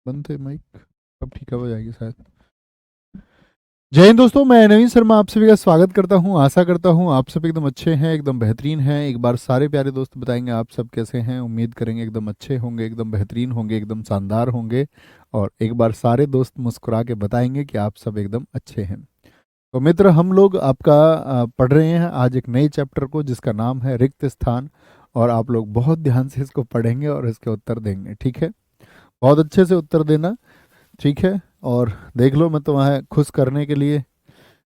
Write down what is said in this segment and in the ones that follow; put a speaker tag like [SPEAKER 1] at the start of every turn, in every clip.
[SPEAKER 1] बंद थे माइक। अब ठीक हो जाएगी शायद। जय हिंद दोस्तों, मैं नवीन शर्मा आप सभी का स्वागत करता हूं। आशा करता हूं आप सब एकदम अच्छे हैं, एकदम बेहतरीन हैं। एक बार सारे प्यारे दोस्त बताएंगे आप सब कैसे हैं। उम्मीद करेंगे एकदम अच्छे होंगे, एकदम बेहतरीन होंगे, एकदम शानदार होंगे। और एक बार सारे दोस्त मुस्कुरा के बताएंगे कि आप सब एकदम अच्छे हैं। तो मित्र, हम लोग आपका पढ़ रहे हैं आज एक नए चैप्टर को जिसका नाम है रिक्त स्थान। और आप लोग बहुत ध्यान से इसको पढ़ेंगे और इसके उत्तर देंगे, ठीक है। बहुत अच्छे से उत्तर देना, ठीक है। और देख लो, मैं तुम्हें खुश करने के लिए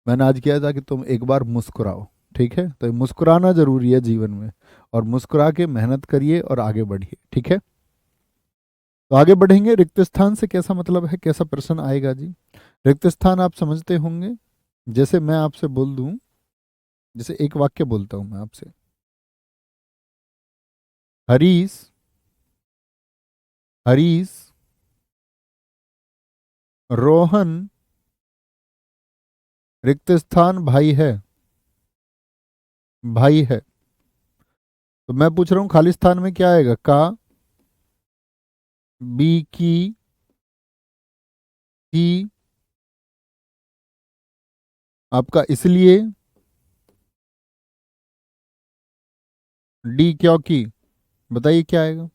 [SPEAKER 1] मैंने आज किया था कि तुम एक बार मुस्कुराओ, ठीक है। तो ये मुस्कुराना जरूरी है जीवन में। और मुस्कुरा के मेहनत करिए और आगे बढ़िए, ठीक है। तो आगे बढ़ेंगे। रिक्त स्थान से कैसा मतलब है, कैसा प्रश्न आएगा जी। रिक्त स्थान आप समझते होंगे। जैसे मैं आपसे बोल दूं, जैसे एक वाक्य बोलता हूं मैं आपसे। हरीश, हरीश, रोहन रिक्त स्थान भाई है, भाई है। तो मैं पूछ रहा हूं खाली स्थान में क्या आएगा। का, बी की आपका इसलिए, डी क्योंकि। बताइए क्या आएगा।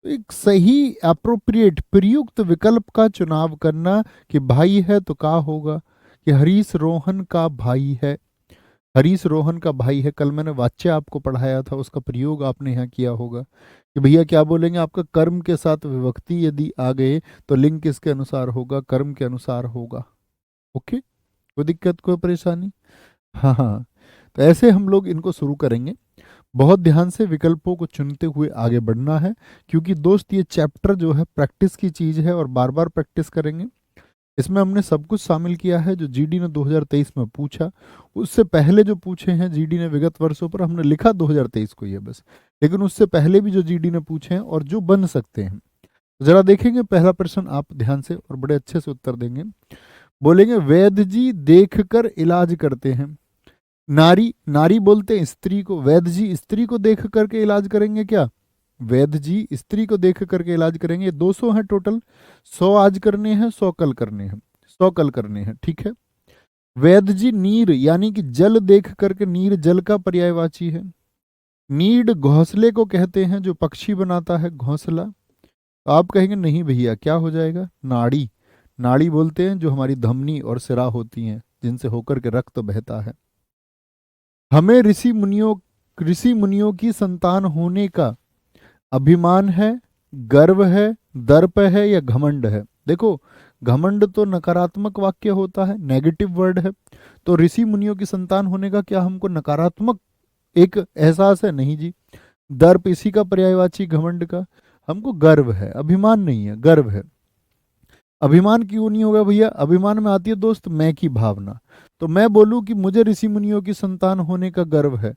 [SPEAKER 1] तो एक सही अप्रोप्रिएट प्रयुक्त विकल्प का चुनाव करना कि भाई है तो का होगा कि हरीश रोहन का भाई है। हरीश रोहन का भाई है। कल मैंने वाच्य आपको पढ़ाया था, उसका प्रयोग आपने यहाँ किया होगा कि भैया क्या बोलेंगे। आपका कर्म के साथ विभक्ति यदि आ गए तो लिंग किसके अनुसार होगा, कर्म के अनुसार होगा। ओके, कोई दिक्कत, कोई परेशानी। हाँ हाँ। तो ऐसे हम लोग इनको शुरू करेंगे। बहुत ध्यान से विकल्पों को चुनते हुए आगे बढ़ना है, क्योंकि दोस्त ये चैप्टर जो है प्रैक्टिस की चीज है और बार बार प्रैक्टिस करेंगे। इसमें हमने सब कुछ शामिल किया है जो जीडी ने 2023 में पूछा। उससे पहले जो पूछे हैं जीडी ने विगत वर्षों पर, हमने लिखा 2023 को ये बस। लेकिन उससे पहले भी जो जीडी ने पूछे हैं और जो बन सकते हैं, जरा देखेंगे। पहला प्रश्न आप ध्यान से और बड़े अच्छे से उत्तर देंगे। बोलेंगे वैद्य जी देख कर इलाज करते हैं। नारी, नारी बोलते हैं स्त्री को। वैद्य जी स्त्री को देख करके इलाज करेंगे क्या। वैद्य जी स्त्री को देख करके इलाज करेंगे। 200 हैं टोटल। 100 आज करने हैं, 100 कल करने हैं। 100 कल करने हैं, ठीक है। वैद्य जी नीर यानी कि जल देख करके, नीर जल का पर्यायवाची है। नीड घोंसले को कहते हैं जो पक्षी बनाता है घोंसला। तो आप कहेंगे नहीं भैया, क्या हो जाएगा। नाड़ी, नाड़ी बोलते हैं जो हमारी धमनी और सिरा होती हैं जिनसे होकर के रक्त बहता है। हमें ऋषि मुनियों की संतान होने का अभिमान है, गर्व है, दर्प है या घमंड है। देखो, घमंड तो नकारात्मक वाक्य होता है, नेगेटिव वर्ड है। तो ऋषि मुनियों की संतान होने का क्या हमको नकारात्मक एक एहसास है, नहीं जी। दर्प इसी का पर्यायवाची घमंड का। हमको गर्व है, अभिमान नहीं है, गर्व है। अभिमान क्यों नहीं होगा भैया। अभिमान में आती है दोस्त मैं की भावना। तो मैं बोलूं कि मुझे ऋषि मुनियों की संतान होने का गर्व है,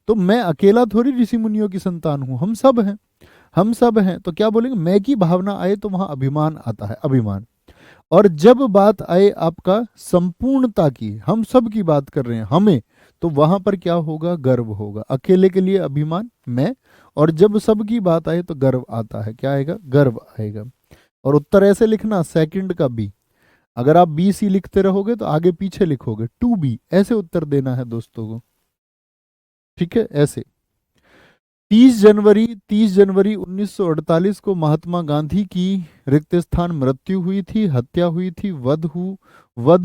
[SPEAKER 1] तो मैं अकेला थोड़ी ऋषि मुनियों की संतान हूं, हम सब हैं। हम सब हैं, तो क्या बोलेंगे, मैं की भावना आए तो वहां अभिमान आता है, अभिमान। और जब बात आए आपका संपूर्णता की, हम सब की बात कर रहे हैं, हमें, तो वहां पर क्या होगा, गर्व होगा। अकेले के लिए अभिमान मैं, और जब सब की बात आए तो गर्व आता है। क्या आएगा, गर्व आएगा। और उत्तर ऐसे लिखना, सेकंड का बी। अगर आप बी सी लिखते रहोगे तो आगे पीछे लिखोगे, टू बी, ऐसे उत्तर देना है दोस्तों को, ठीक है, ऐसे। 30 जनवरी 1948 को महात्मा गांधी की रिक्त स्थान मृत्यु हुई थी, हत्या हुई थी, वध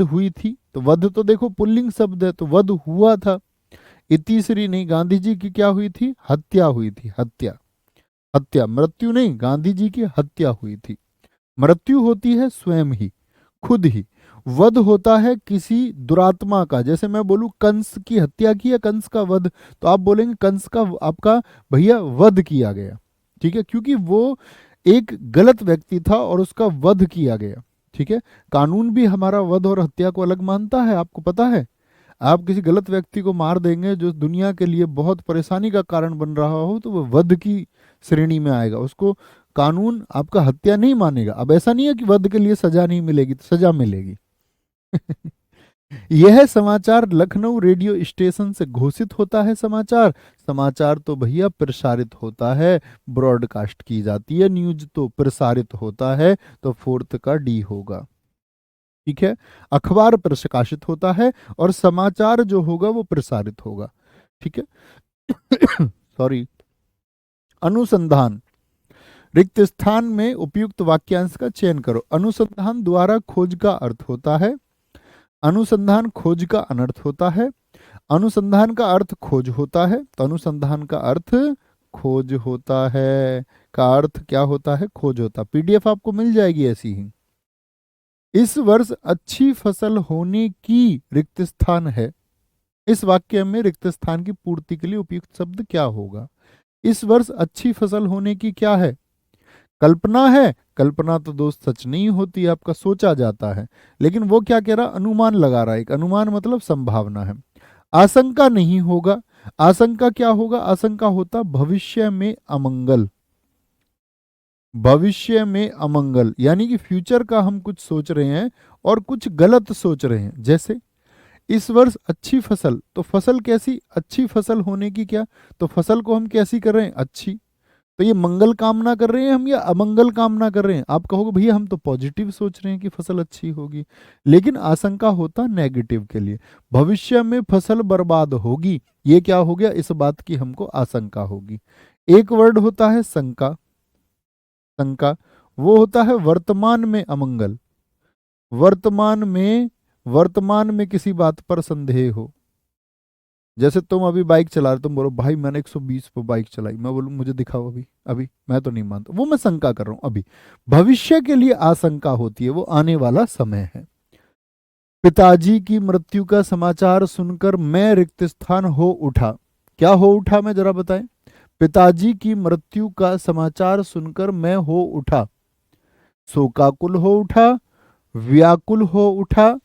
[SPEAKER 1] हुई थी। तो वध तो देखो पुल्लिंग शब्द है, तो वध हुआ था। इतीश्री नहीं, गांधी जी की क्या हुई थी, हत्या हुई थी, हत्या। हत्या, मृत्यु नहीं, गांधी जी की हत्या हुई थी। मृत्यु होती है स्वयं ही, खुद ही। वध होता है किसी दुरात्मा का। जैसे मैं बोलूं कंस की हत्या की या कंस का वध, तो आप बोलेंगे कंस का आपका भैया वध किया गया, ठीक है, क्योंकि वो एक गलत व्यक्ति था और उसका वध किया गया, ठीक है। कानून भी हमारा वध और हत्या को अलग मानता है, आपको पता है। आप किसी गलत व्यक्ति को मार देंगे जो दुनिया के लिए बहुत परेशानी का कारण बन रहा हो, तो वह वध की श्रेणी में आएगा। उसको कानून आपका हत्या नहीं मानेगा। अब ऐसा नहीं है कि वध के लिए सजा नहीं मिलेगी, तो सजा मिलेगी। यह समाचार लखनऊ रेडियो स्टेशन से घोषित होता है। समाचार समाचार तो भैया प्रसारित होता है, ब्रॉडकास्ट की जाती है। न्यूज तो प्रसारित होता है, तो फोर्थ का डी होगा। ठीक है, अखबार प्रकाशित होता है और समाचार जो होगा वो प्रसारित होगा। ठीक है। सॉरी। अनुसंधान, रिक्त स्थान में उपयुक्त वाक्यांश का चयन करो। अनुसंधान द्वारा खोज का अर्थ होता है, अनुसंधान खोज का अनर्थ होता है। अनुसंधान का अर्थ खोज होता है, तो अनुसंधान का अर्थ खोज होता है, का अर्थ क्या होता है? खोज होता। पीडीएफ आपको मिल जाएगी ऐसी ही। इस वर्ष अच्छी फसल होने की रिक्त स्थान है। इस वाक्य में रिक्त स्थान की पूर्ति के लिए उपयुक्त शब्द क्या होगा? इस वर्ष अच्छी फसल होने की क्या है? कल्पना है। कल्पना तो दोस्त सच नहीं होती, आपका सोचा जाता है। लेकिन वो क्या कह रहा? अनुमान लगा रहा है। एक अनुमान मतलब संभावना है। आशंका नहीं होगा। आशंका क्या होगा? आशंका होता भविष्य में अमंगल। भविष्य में अमंगल यानी कि फ्यूचर का हम कुछ सोच रहे हैं और कुछ गलत सोच रहे हैं। जैसे इस वर्ष अच्छी फसल, तो फसल कैसी? अच्छी फसल होने की क्या? तो फसल को हम कैसी कर रहे हैं? अच्छी। तो ये मंगल कामना कर रहे हैं हम या अमंगल कामना कर रहे हैं? आप कहोगे भैया हम तो पॉजिटिव सोच रहे हैं कि फसल अच्छी होगी, लेकिन आशंका होता नेगेटिव के लिए। भविष्य में फसल बर्बाद होगी, ये क्या हो गया? इस बात की हमको आशंका होगी। एक वर्ड होता है शंका। शंका वो होता है वर्तमान में अमंगल। वर्तमान में किसी बात पर संदेह हो। जैसे तुम अभी बाइक चला रहे, तुम बोलो भाई मैंने 120 पर बाइक चलाई, मैं बोलूं मुझे दिखाओ अभी। अभी मैं तो नहीं मानता, वो मैं शंका कर रहा हूं। अभी भविष्य के लिए आशंका होती है, वो आने वाला समय है। पिताजी की मृत्यु का समाचार सुनकर मैं रिक्त स्थान हो उठा। क्या हो उठा? मैं जरा बताएं। पिताजी की मृत्यु का समाचार सुनकर मैं हो उठा। शोकाकुल हो उठा, व्याकुल हो उठा,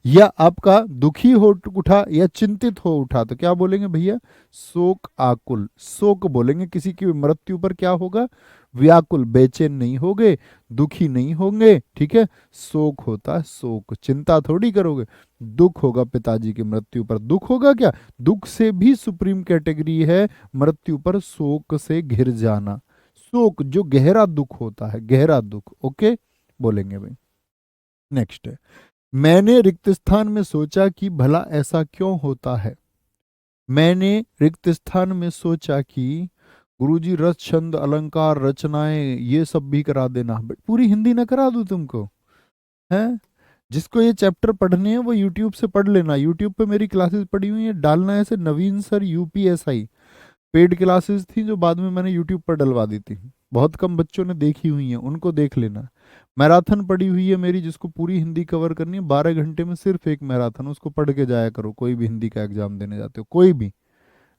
[SPEAKER 1] या आपका दुखी हो उठा, या चिंतित हो उठा। तो क्या बोलेंगे भैया? शोक आकुल। शोक बोलेंगे। किसी की मृत्यु पर क्या होगा? व्याकुल, बेचैन नहीं होंगे, दुखी नहीं होंगे। ठीक है, शोक होता है शोक, चिंता थोड़ी करोगे। दुख होगा पिताजी की मृत्यु पर। दुख होगा क्या? दुख से भी सुप्रीम कैटेगरी है मृत्यु पर शोक से घिर जाना। शोक जो गहरा दुख होता है, गहरा दुख। ओके बोलेंगे भाई। नेक्स्ट है, मैंने रिक्त स्थान में सोचा कि भला ऐसा क्यों होता है। मैंने रिक्त स्थान में सोचा कि गुरुजी रस छंद अलंकार रचनाएं ये सब भी करा देना। बट पूरी हिंदी ना करा दूं तुमको? है जिसको ये चैप्टर पढ़ने हैं वो यूट्यूब से पढ़ लेना। यूट्यूब पे मेरी क्लासेस पड़ी हुई है, डालना ऐसे नवीन सर यूपीएसआई। पेड क्लासेस थी जो बाद में मैंने यूट्यूब पर डलवा दी थी, बहुत कम बच्चों ने देखी हुई हैं, उनको देख लेना। मैराथन पड़ी हुई है मेरी, जिसको पूरी हिंदी कवर करनी है 12 घंटे में, सिर्फ एक मैराथन, उसको पढ़ के जाया करो। कोई भी हिंदी का एग्जाम देने जाते हो, कोई भी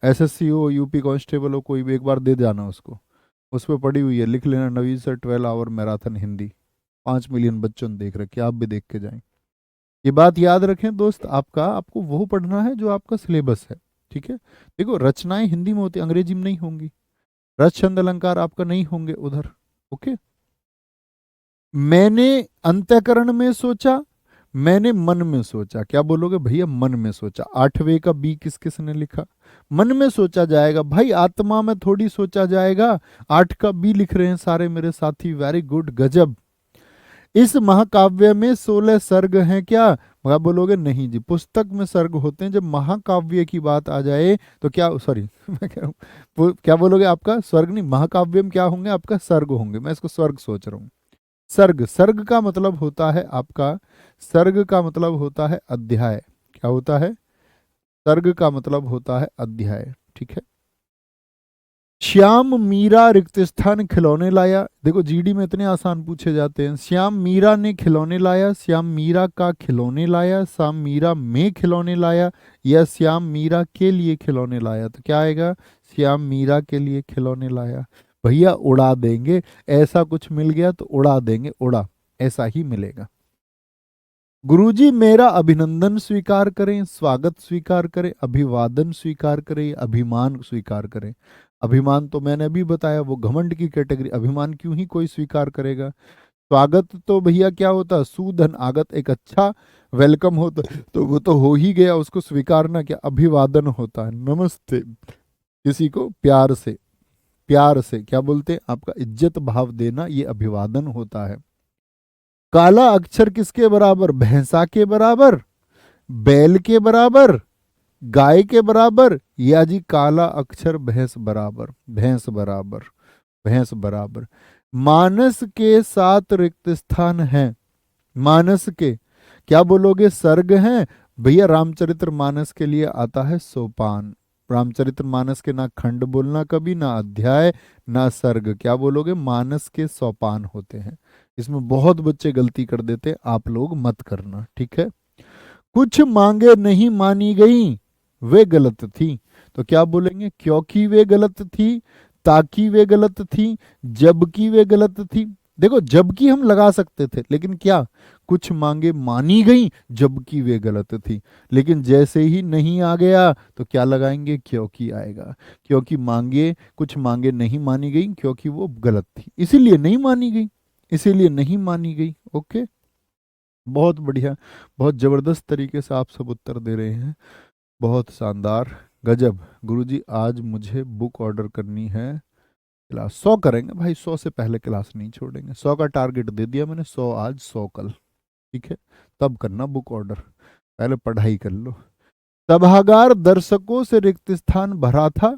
[SPEAKER 1] एसएससी हो, यूपी कांस्टेबल हो, कोई भी एक बार दे जाना उसको। उस पर पड़ी हुई है, लिख लेना Naveen sir 12 hour marathon Hindi. 5 million बच्चों ने देख रखे, आप भी देख के जाएं। ये बात याद रखें दोस्त, आपको वो पढ़ना है जो आपका सिलेबस है। ठीक है, देखो रचनाएं हिंदी में होती, अंग्रेजी में नहीं होंगी। रस छंद अलंकार आपका नहीं होंगे उधर। ओके। मैंने अंतःकरण में सोचा, मैंने मन में सोचा। क्या बोलोगे भैया? मन में सोचा। 8वें का बी किस किस ने लिखा? मन में सोचा जाएगा भाई, आत्मा में थोड़ी सोचा जाएगा। 8 का बी लिख रहे हैं सारे मेरे साथी, वेरी गुड, गजब। इस महाकाव्य में 16 सर्ग हैं क्या? आप बोलोगे नहीं जी, पुस्तक में सर्ग होते हैं। जब महाकाव्य की बात आ जाए तो क्या, सॉरी मैं कह रहा हूं, क्या बोलोगे? आपका स्वर्ग नहीं, महाकाव्य में क्या होंगे? आपका सर्ग होंगे। मैं इसको स्वर्ग सोच रहा हूँ। सर्ग, सर्ग का मतलब होता है आपका, सर्ग का मतलब होता है अध्याय। क्या होता है? सर्ग का मतलब होता है अध्याय। ठीक है। श्याम मीरा रिक्त स्थान खिलौने लाया। देखो जीडी में इतने आसान पूछे जाते हैं। श्याम मीरा ने खिलौने लाया, श्याम मीरा का खिलौने लाया, श्याम मीरा में खिलौने लाया, या श्याम मीरा के लिए खिलौने लाया। तो क्या आएगा? श्याम मीरा के लिए खिलौने लाया। भैया उड़ा देंगे, ऐसा कुछ मिल गया तो उड़ा देंगे, उड़ा ऐसा ही मिलेगा। गुरुजी मेरा अभिनंदन स्वीकार करें, स्वागत स्वीकार करें, अभिवादन स्वीकार करें, अभिमान स्वीकार करें। अभिमान तो मैंने अभी बताया, वो घमंड की कैटेगरी। अभिमान क्यों ही कोई स्वीकार करेगा? स्वागत तो भैया क्या होता, सुधन आगत, एक अच्छा वेलकम होता, तो वो तो हो ही गया, उसको स्वीकारना क्या, अभिवादन होता है, नमस्ते, किसी को प्यार से, प्यार से क्या बोलते हैं, आपका इज्जत भाव देना, ये अभिवादन होता है। काला अक्षर किसके बराबर, भैंसा के बराबर, बैल के बराबर, गाय के बराबर, या जी काला अक्षर भैंस बराबर, भैंस बराबर, भैंस बराबर। मानस के 7 रिक्त स्थान हैं, मानस के क्या बोलोगे, सर्ग हैं भैया, रामचरितमानस के लिए आता है सोपान, रामचरितमानस के ना खंड बोलना कभी, ना अध्याय, ना सर्ग, क्या बोलोगे, मानस के सोपान होते हैं। इसमें बहुत बच्चे गलती कर देते हैं, आप लोग मत करना, ठीक है। कुछ मांगे नहीं मानी गई, वे गलत थी, तो क्या बोलेंगे, क्योंकि वे गलत थी, ताकि वे गलत थी, जबकि वे गलत थी। देखो जबकि हम लगा सकते थे, लेकिन क्या, कुछ मांगे मानी गई जबकि वे गलत थी, लेकिन जैसे ही नहीं आ गया तो क्या लगाएंगे, क्योंकि आएगा, क्योंकि मांगे, कुछ मांगे नहीं मानी गई क्योंकि वो गलत थी, इसीलिए नहीं मानी गई, इसीलिए नहीं मानी गई। ओके, बहुत बढ़िया, बहुत जबरदस्त तरीके से आप सब उत्तर दे रहे हैं, बहुत शानदार, गजब। गुरुजी आज मुझे बुक ऑर्डर करनी है, क्लास 100 करेंगे भाई, 100 से पहले क्लास नहीं छोड़ेंगे, 100 का टारगेट दे दिया मैंने, 100 आज 100 कल, ठीक है, तब करना बुक ऑर्डर, पहले पढ़ाई कर लो। सभागार दर्शकों से रिक्त स्थान भरा था,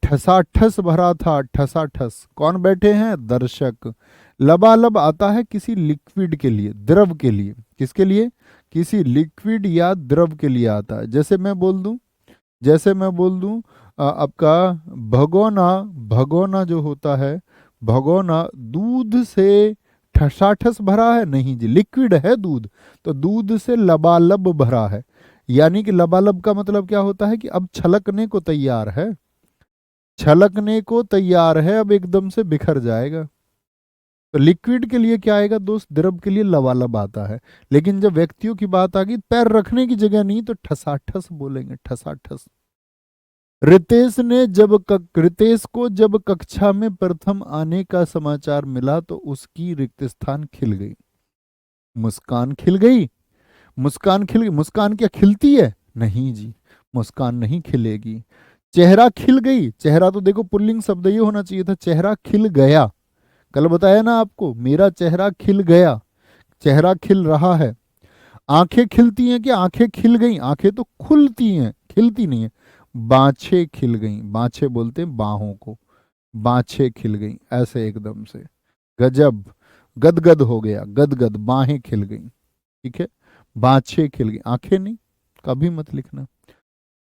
[SPEAKER 1] ठसाठस भरा था, ठसाठस, कौन बैठे हैं, दर्शक। लबालब आता है किसी लिक्विड के लिए, द्रव के लिए, किसके लिए, किसी लिक्विड या द्रव के लिए आता है। जैसे मैं बोल दूं, जैसे मैं बोल दूं आपका भगोना, भगोना जो होता है, भगोना दूध से ठसाठस भरा है, नहीं जी, लिक्विड है दूध, तो दूध से लबालब भरा है, यानी कि लबालब का मतलब क्या होता है कि अब छलकने को तैयार है, छलकने को तैयार है, अब एकदम से बिखर जाएगा। तो लिक्विड के लिए क्या आएगा दोस्त, द्रव के लिए लबालब आता है, लेकिन जब व्यक्तियों की बात आ गई, पैर रखने की जगह नहीं, तो ठसाठस बोलेंगे, ठसाठस। रितेश को जब कक्षा में प्रथम आने का समाचार मिला तो उसकी रिक्त स्थान खिल गई, मुस्कान खिल गई, मुस्कान खिल गई, मुस्कान क्या खिलती है, नहीं जी, मुस्कान नहीं खिलेगी। चेहरा खिल गई, चेहरा तो देखो पुल्लिंग शब्द ये होना चाहिए था, चेहरा खिल गया, कल बताया ना आपको, मेरा चेहरा खिल गया, चेहरा खिल रहा है। आंखें खिलती हैं क्या, आंखें खिल गई, आंखें तो खुलती हैं, खिलती नहीं है। बाछे खिल गई, बाछे बोलते हैं बाहों को, बाछे खिल गई, ऐसे एकदम से, गजब, गदगद हो गया, गदगद, बाहें खिल गई, ठीक है, बाछे खिल गई, आंखें नहीं, कभी मत लिखना।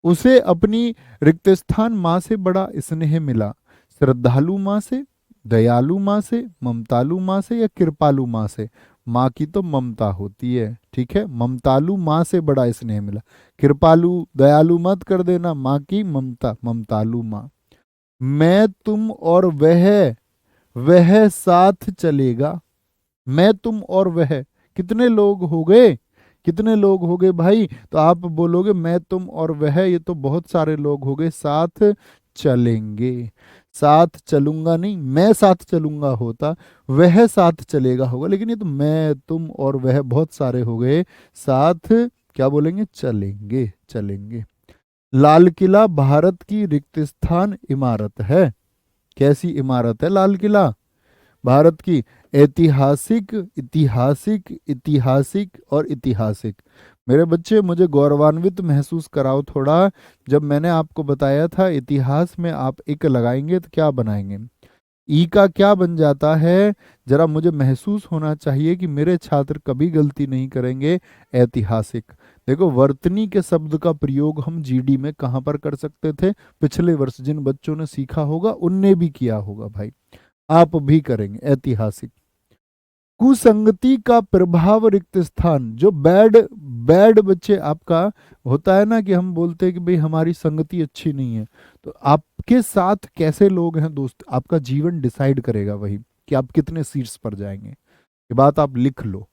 [SPEAKER 1] उसे अपनी रिक्त स्थान माँ से बड़ा स्नेह मिला, श्रद्धालु माँ से, दयालु माँ से, ममतालु माँ से, या कृपालु माँ से। माँ की तो ममता होती है, ठीक है, ममतालु माँ से बड़ा स्नेह मिला, कृपालु दयालु मत कर देना, माँ की ममता, ममतालु माँ। मैं तुम और वह साथ चलेगा, मैं तुम और वह, कितने लोग हो गए, कितने लोग हो गए भाई, तो आप बोलोगे मैं तुम और वह, ये तो बहुत सारे लोग हो गए, साथ चलेंगे, साथ चलूंगा नहीं, मैं साथ चलूंगा होता, वह साथ चलेगा होगा, लेकिन ये तो मैं तुम और वह बहुत सारे हो गए, साथ क्या बोलेंगे, चलेंगे, चलेंगे। लाल किला भारत की रिक्त स्थान इमारत है, कैसी इमारत है लाल किला, भारत की ऐतिहासिक, ऐतिहासिक, ऐतिहासिक और ऐतिहासिक। मेरे बच्चे मुझे गौरवान्वित महसूस कराओ थोड़ा, जब मैंने आपको बताया था इतिहास में आप एक लगाएंगे तो क्या बनाएंगे, ई का क्या बन जाता है, जरा मुझे महसूस होना चाहिए कि मेरे छात्र कभी गलती नहीं करेंगे। ऐतिहासिक, देखो वर्तनी के शब्द का प्रयोग हम जीडी में कहाँ पर कर सकते थे, पिछले वर्ष जिन बच्चों ने सीखा होगा उनने भी किया होगा भाई, आप भी करेंगे। ऐतिहासिक, कुसंगति का प्रभाव रिक्त स्थान, जो बैड, बैड बच्चे आपका होता है ना, कि हम बोलते हैं कि भाई हमारी संगति अच्छी नहीं है, तो आपके साथ कैसे लोग हैं दोस्त, आपका जीवन डिसाइड करेगा वही, कि आप कितने सीट्स पर जाएंगे, ये बात आप लिख लो।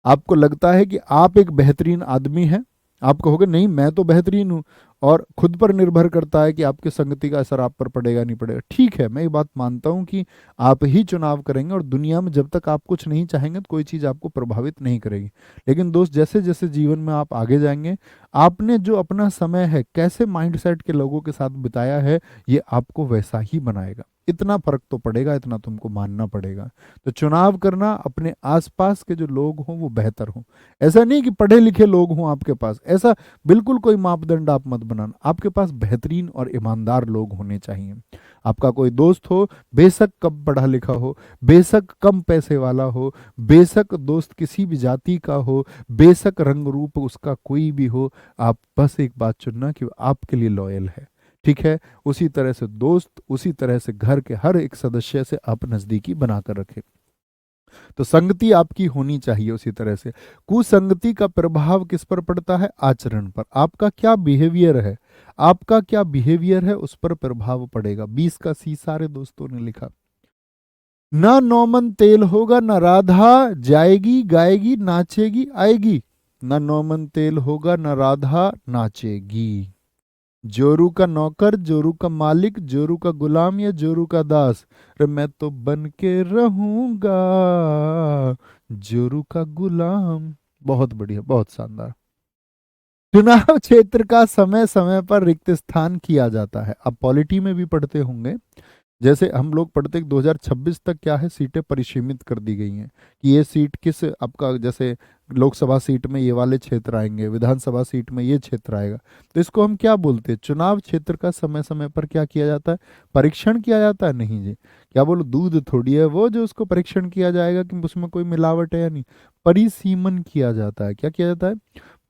[SPEAKER 1] आपको लगता है कि आप एक बेहतरीन आदमी हैं, आप कहोगे नहीं मैं तो बेहतरीन हूं, और खुद पर निर्भर करता है कि आपकी संगति का असर आप पर पड़ेगा नहीं पड़ेगा। ठीक है, मैं ये बात मानता हूं कि आप ही चुनाव करेंगे, और दुनिया में जब तक आप कुछ नहीं चाहेंगे तो कोई चीज़ आपको प्रभावित नहीं करेगी। लेकिन दोस्त, जैसे जैसे जीवन में आप आगे जाएंगे, आपने जो अपना समय है कैसे माइंडसेट के लोगों के साथ बिताया है, ये आपको वैसा ही बनाएगा। इतना फर्क तो पड़ेगा, इतना तुमको मानना पड़ेगा। तो चुनाव करना, अपने आसपास के जो लोग हों वो बेहतर हों। ऐसा नहीं कि पढ़े लिखे लोग हों आपके पास, ऐसा बिल्कुल कोई मापदंड आप मत बनाना। आपके पास बेहतरीन और ईमानदार लोग होने चाहिए। आपका कोई दोस्त हो, बेशक कम पढ़ा लिखा हो, बेशक कम पैसे वाला हो, बेशक दोस्त किसी भी जाति का हो, बेशक रंग रूप उसका कोई भी हो, आप बस एक बात चुनना कि वो आपके लिए लॉयल है। ठीक है, उसी तरह से दोस्त, उसी तरह से घर के हर एक सदस्य से आप नजदीकी बनाकर रखें। तो संगति आपकी होनी चाहिए उसी तरह से। कुसंगति का प्रभाव किस पर पड़ता है? आचरण पर। आपका क्या बिहेवियर है, आपका क्या बिहेवियर है, उस पर प्रभाव पड़ेगा। 20 का सी सारे दोस्तों ने लिखा। ना नौमन तेल होगा, ना राधा जाएगी गाएगी नाचेगी आएगी। ना नौमन तेल होगा, ना राधा नाचेगी। जोरू का नौकर, जोरू का मालिक, जोरू का गुलाम या जोरू का दास, रे मैं तो बन के रहूंगा जोरू का गुलाम। बहुत बढ़िया, बहुत शानदार। चुनाव क्षेत्र का समय समय पर रिक्त स्थान किया जाता है। अब पॉलिटी में भी पढ़ते होंगे, जैसे हम लोग पढ़ते कि 2026 तक क्या है, सीटें परिसीमित कर दी गई हैं कि ये सीट किस आपका, जैसे लोकसभा सीट में ये वाले क्षेत्र आएंगे, विधानसभा सीट में ये क्षेत्र आएगा। तो इसको हम क्या बोलते हैं? चुनाव क्षेत्र का समय समय पर क्या किया जाता है? परीक्षण किया जाता है। नहीं जी, क्या बोलो, दूध थोड़ी है वो जो उसको परीक्षण किया जाएगा कि उसमें कोई मिलावट है या नहीं। परिसीमन किया जाता है। क्या किया जाता है?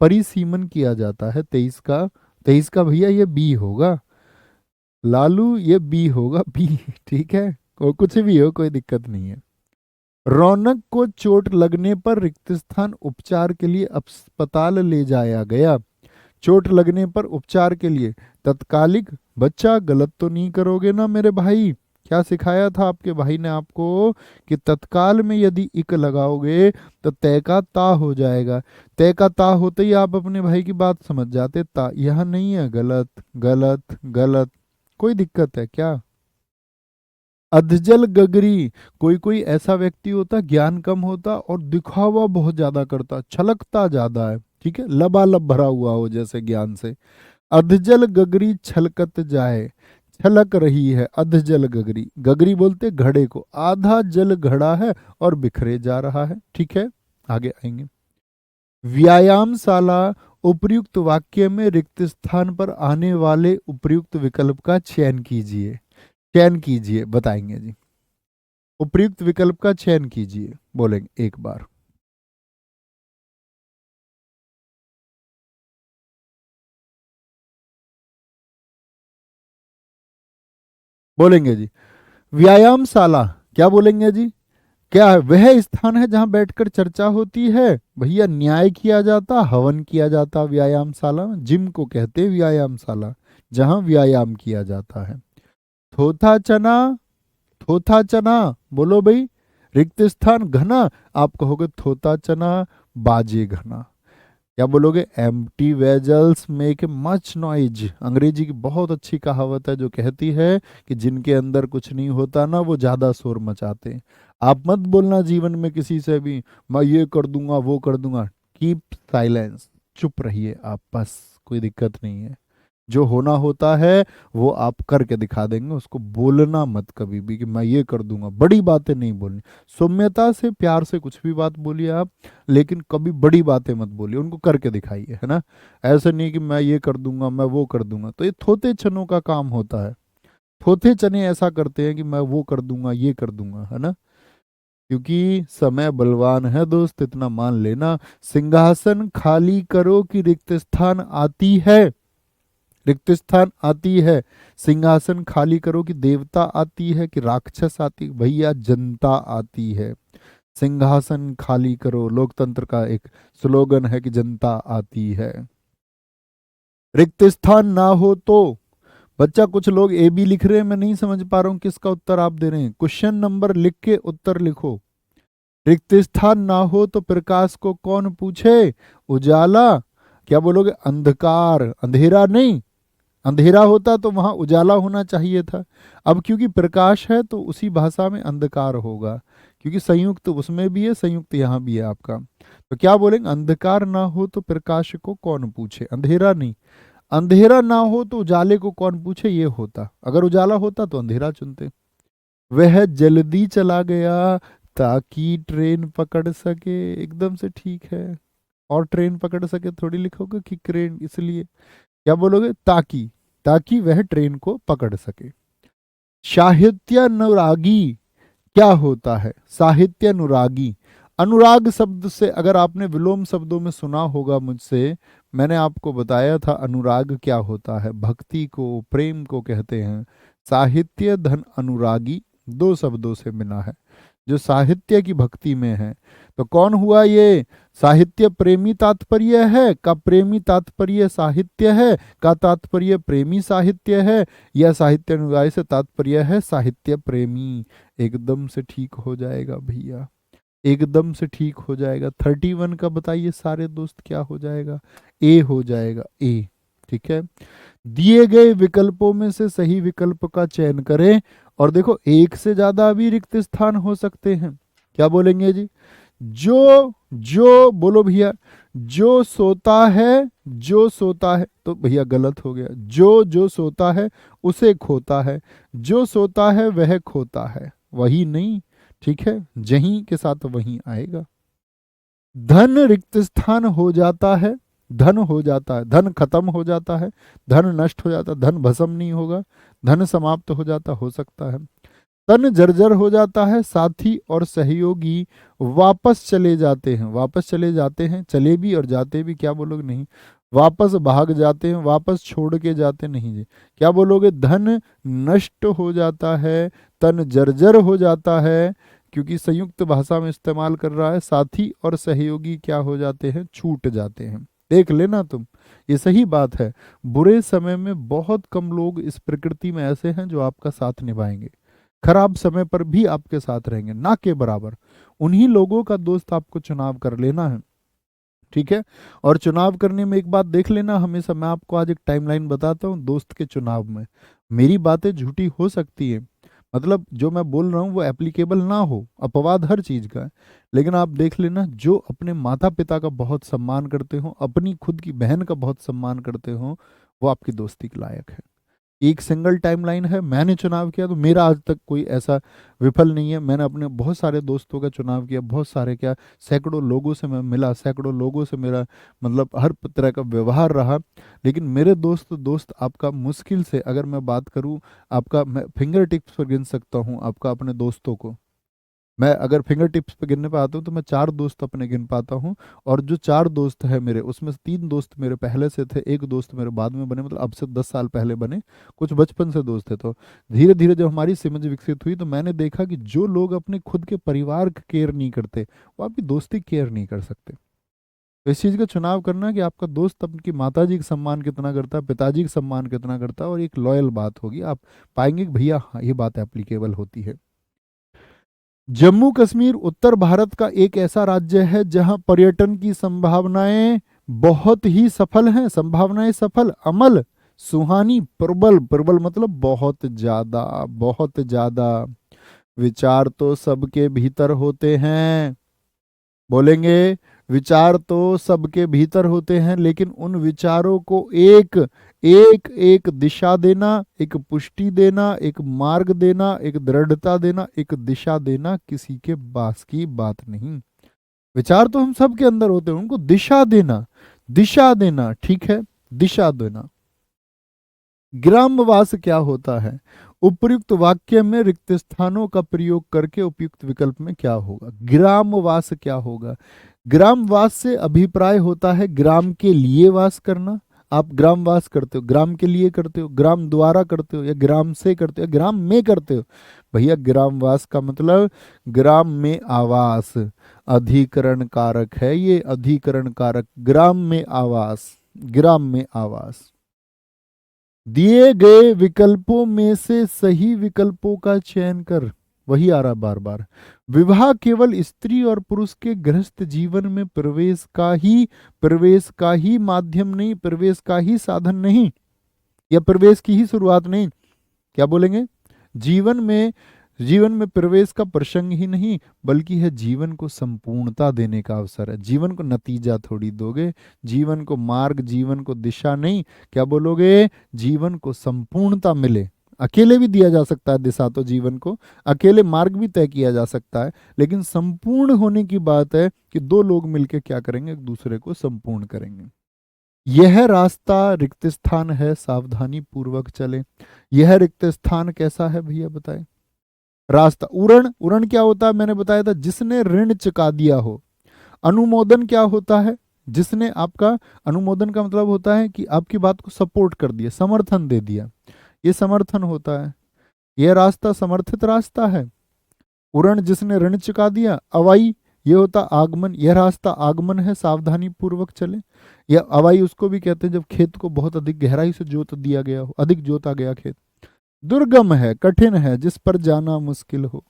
[SPEAKER 1] परिसीमन किया जाता है। 23 का भैया ये बी होगा, लालू ये बी होगा, बी। ठीक है, वो कुछ भी हो, कोई दिक्कत नहीं है। रौनक को चोट लगने पर रिक्त स्थान उपचार के लिए अस्पताल ले जाया गया। चोट लगने पर उपचार के लिए तत्कालिक। बच्चा गलत तो नहीं करोगे ना मेरे भाई? क्या सिखाया था आपके भाई ने आपको कि तत्काल में यदि इक लगाओगे तो तय का ता हो जाएगा। तय का ता होते ही आप अपने भाई की बात समझ जाते। ता यह नहीं है, गलत गलत गलत। कोई दिक्कत है क्या? अधजल गगरी, कोई कोई ऐसा व्यक्ति होता, ज्ञान कम होता और दिखावा बहुत ज्यादा करता, छलकता ज्यादा है। ठीक है, लबालब भरा हुआ हो जैसे ज्ञान से। अधजल गगरी छलकत जाए, छलक रही है अधजल गगरी। गगरी बोलते घड़े को, आधा जल घड़ा है और बिखरे जा रहा है। ठीक है, आगे आएंगे। व्यायामशाला, उपर्युक्त वाक्य में रिक्त स्थान पर आने वाले उपर्युक्त विकल्प का चयन कीजिए। चयन कीजिए, बताएंगे जी। उपर्युक्त विकल्प का चयन कीजिए, बोलेंगे एक बार। बोलेंगे जी व्यायामशाला। क्या बोलेंगे जी? क्या है? वह स्थान है जहां बैठकर चर्चा होती है। भैया न्याय किया जाता, हवन किया जाता व्यायामशाला में। जिम को कहते हैं व्यायामशाला, जहां व्यायाम किया जाता है। थोथा चना, थोथा चना, बोलो भाई। रिक्त स्थान घना, आप कहोगे थोथा चना बाजे घना। क्या बोलोगे? Empty vessels make much noise. अंग्रेजी की बहुत अच्छी कहावत है जो कहती है कि जिनके अंदर कुछ नहीं होता ना, वो ज्यादा शोर मचाते हैं। आप मत बोलना जीवन में किसी से भी, मैं ये कर दूंगा वो कर दूंगा। कीप साइलेंस, चुप रहिए आप बस, कोई दिक्कत नहीं है। जो होना होता है वो आप करके दिखा देंगे, उसको बोलना मत कभी भी कि मैं ये कर दूंगा। बड़ी बातें नहीं बोलनी, सौम्यता से प्यार से कुछ भी बात बोलिए आप, लेकिन कभी बड़ी बातें मत बोलिए, उनको करके दिखाइए, है ना। ऐसे नहीं कि मैं ये कर दूंगा मैं वो कर दूंगा, तो ये थोते चनों का काम होता है। थोते चने ऐसा करते हैं कि मैं वो कर दूंगा ये कर दूंगा, है ना। क्योंकि समय बलवान है दोस्त, इतना मान लेना। सिंहासन खाली करो कि रिक्त स्थान आती है। रिक्त स्थान आती है। सिंहासन खाली करो कि देवता आती है कि राक्षस आती? भैया जनता आती है। सिंहासन खाली करो, लोकतंत्र का एक स्लोगन है कि जनता आती है। रिक्त स्थान ना हो तो, बच्चा कुछ लोग ए बी लिख रहे हैं, मैं नहीं समझ पा रहा हूं किसका उत्तर आप दे रहे हैं। क्वेश्चन नंबर लिख के उत्तर लिखो। रिक्त स्थान ना हो तो प्रकाश को कौन पूछे? उजाला। क्या बोलोगे? अंधकार, अंधेरा नहीं, अंधेरा होता तो वहां उजाला होना चाहिए था। अब क्योंकि प्रकाश है तो उसी भाषा में अंधकार होगा, क्योंकि संयुक्त उसमें भी है, संयुक्त यहाँ भी है आपका। तो क्या बोलेंगे, अंधकार ना हो तो प्रकाश को कौन पूछे, अंधेरा नहीं, अंधेरा ना हो तो उजाले को कौन पूछे, ये होता। अगर उजाला होता तो अंधेरा चुनते। वह जल्दी चला गया ताकि ट्रेन पकड़ सके, एकदम से ठीक है। और ट्रेन पकड़ सके थोड़ी लिखोगे कि क्रेन, इसलिए क्या बोलोगे, ताकि, ताकि वह ट्रेन को पकड़ सके। साहित्यानुरागी क्या होता है, साहित्यानुरागी, अनुराग शब्द से, अगर आपने विलोम शब्दों में सुना होगा मुझसे, मैंने आपको बताया था अनुराग क्या होता है, भक्ति को, प्रेम को कहते हैं। साहित्य धन अनुरागी दो शब्दों से मिला है, जो साहित्य की भक्ति में है। तो कौन हुआ ये, साहित्य प्रेमी तात्पर्य है का प्रेमी तात्पर्य साहित्य है का तात्पर्य प्रेमी साहित्य है, या साहित्य अनुरागी से तात्पर्य है साहित्य प्रेमी। एकदम से ठीक हो जाएगा भैया, एकदम से ठीक हो जाएगा। 31 का बताइए सारे दोस्त, क्या हो जाएगा, ए हो जाएगा, ए। ठीक है, दिए गए विकल्पों में से सही विकल्प का चयन करें। और देखो एक से ज्यादा भी रिक्त स्थान हो सकते हैं। क्या बोलेंगे जी, जो बोलो भैया, जो सोता है, जो सोता है, तो भैया गलत हो गया, जो सोता है उसे खोता है, जो सोता है वह खोता है, वही नहीं। ठीक है, जहीं के साथ वहीं आएगा। धन रिक्त स्थान हो जाता है, धन हो जाता है, धन खत्म हो जाता है, धन नष्ट हो जाता है, धन भस्म नहीं होगा, धन समाप्त हो जाता हो सकता है। तन जर्जर हो जाता है, साथी और सहयोगी वापस चले जाते हैं, वापस चले जाते हैं, चले भी और जाते भी, क्या बोलोगे, नहीं, वापस भाग जाते हैं, वापस छोड़ के जाते नहीं जी, क्या बोलोगे, धन नष्ट हो जाता है, तन जर्जर हो जाता है, क्योंकि संयुक्त भाषा में इस्तेमाल कर रहा है। साथी और सहयोगी क्या हो जाते हैं, छूट जाते हैं। देख लेना तुम, ये सही बात है। बुरे समय में बहुत कम लोग इस प्रकृति में ऐसे हैं जो आपका साथ निभाएंगे, खराब समय पर भी आपके साथ रहेंगे, ना के बराबर। उन्हीं लोगों का दोस्त आपको चुनाव कर लेना है। ठीक है, और चुनाव करने में एक बात देख लेना हमेशा, मैं आपको आज एक टाइमलाइन बताता हूँ दोस्त के चुनाव में। मेरी बातें झूठी हो सकती है, मतलब जो मैं बोल रहा हूँ वो एप्लीकेबल ना हो, अपवाद हर चीज का है, लेकिन आप देख लेना, जो अपने माता पिता का बहुत सम्मान करते हो, अपनी खुद की बहन का बहुत सम्मान करते हो, वो आपकी दोस्ती के लायक है। एक सिंगल टाइमलाइन है, मैंने चुनाव किया तो मेरा आज तक कोई ऐसा विफल नहीं है। मैंने अपने बहुत सारे दोस्तों का चुनाव किया, बहुत सारे क्या, सैकड़ों लोगों से मैं मिला, सैकड़ों लोगों से मेरा मतलब हर तरह का व्यवहार रहा, लेकिन मेरे दोस्त आपका मुश्किल से, अगर मैं बात करूं, आपका मैं फिंगर टिप्स पर गिन सकता हूं आपका अपने दोस्तों को। मैं अगर फिंगर टिप्स पे गिनने पे आता हूँ तो मैं 4 दोस्त अपने गिन पाता हूँ। और जो 4 दोस्त है मेरे, उसमें से 3 दोस्त मेरे पहले से थे, एक दोस्त मेरे बाद में बने, मतलब अब से 10 साल पहले बने, कुछ बचपन से दोस्त थे। तो धीरे धीरे जब हमारी समझ विकसित हुई तो मैंने देखा कि जो लोग अपने खुद के परिवार की केयर नहीं करते, वो आपकी दोस्ती केयर नहीं कर सकते। तो इस चीज़ का चुनाव करना कि आपका दोस्त अपनी माता जी का सम्मान कितना करता है, पिताजी का सम्मान कितना करता है, और एक लॉयल बात होगी, आप पाएंगे कि भैया हाँ, ये बात एप्लीकेबल होती है। जम्मू कश्मीर उत्तर भारत का एक ऐसा राज्य है जहां पर्यटन की संभावनाएं बहुत ही सफल हैं, संभावनाएं सफल, अमल सुहानी, प्रबल, प्रबल मतलब बहुत ज्यादा, बहुत ज्यादा। विचार तो सबके भीतर होते हैं, बोलेंगे, विचार तो सबके भीतर होते हैं, लेकिन उन विचारों को एक एक एक दिशा देना, एक पुष्टि देना, एक मार्ग देना, एक दृढ़ता देना, एक दिशा देना किसी के बास की बात नहीं। विचार तो हम सब के अंदर होते हैं, उनको दिशा देना, दिशा देना, ठीक है, दिशा देना। ग्रामवास क्या होता है, उपयुक्त वाक्य में रिक्त स्थानों का प्रयोग करके उपयुक्त विकल्प में क्या होगा, ग्रामवास क्या होगा। ग्रामवास से अभिप्राय होता है ग्राम के लिए वास करना। आप ग्रामवास करते हो, ग्राम के लिए करते हो, ग्राम द्वारा करते हो, या ग्राम से करते हो, या ग्राम में करते हो। भैया ग्रामवास का मतलब ग्राम में आवास, अधिकरण कारक है ये, अधिकरण कारक, ग्राम में आवास, ग्राम में आवास। दिए गए विकल्पों में से सही विकल्पों का चयन कर, वही आ रहा बार बार। विवाह केवल स्त्री और पुरुष के गृहस्थ जीवन में प्रवेश का ही माध्यम नहीं, प्रवेश का ही साधन नहीं, या प्रवेश की ही शुरुआत नहीं, क्या बोलेंगे, जीवन में प्रवेश का प्रसंग ही नहीं, बल्कि है जीवन को संपूर्णता देने का अवसर है। जीवन को नतीजा थोड़ी दोगे, जीवन को मार्ग, जीवन को दिशा नहीं, क्या बोलोगे, जीवन को संपूर्णता मिले। अकेले भी दिया जा सकता है दिशा, तो जीवन को अकेले मार्ग भी तय किया जा सकता है, लेकिन संपूर्ण होने की बात है कि दो लोग मिलकर क्या करेंगे, एक दूसरे को संपूर्ण करेंगे। यह रास्ता रिक्त स्थान है, सावधानी पूर्वक चले। यह रिक्त स्थान कैसा है भैया बताएं। रास्ता, उरण, उरण क्या होता है मैंने बताया था, जिसने ऋण चुका दिया हो। अनुमोदन क्या होता है, जिसने आपका, अनुमोदन का मतलब होता है कि आपकी बात को सपोर्ट कर दिया, समर्थन दे दिया, ये समर्थन होता है। यह रास्ता समर्थित रास्ता है। उरण, जिसने ऋण चुका दिया। अवाई, ये होता आगमन, यह रास्ता आगमन है, सावधानी पूर्वक चले। या अवाई उसको भी कहते हैं जब खेत को बहुत अधिक गहराई से जोत दिया गया हो, अधिक जोता गया खेत। दुर्गम है, कठिन है, जिस पर जाना मुश्किल हो।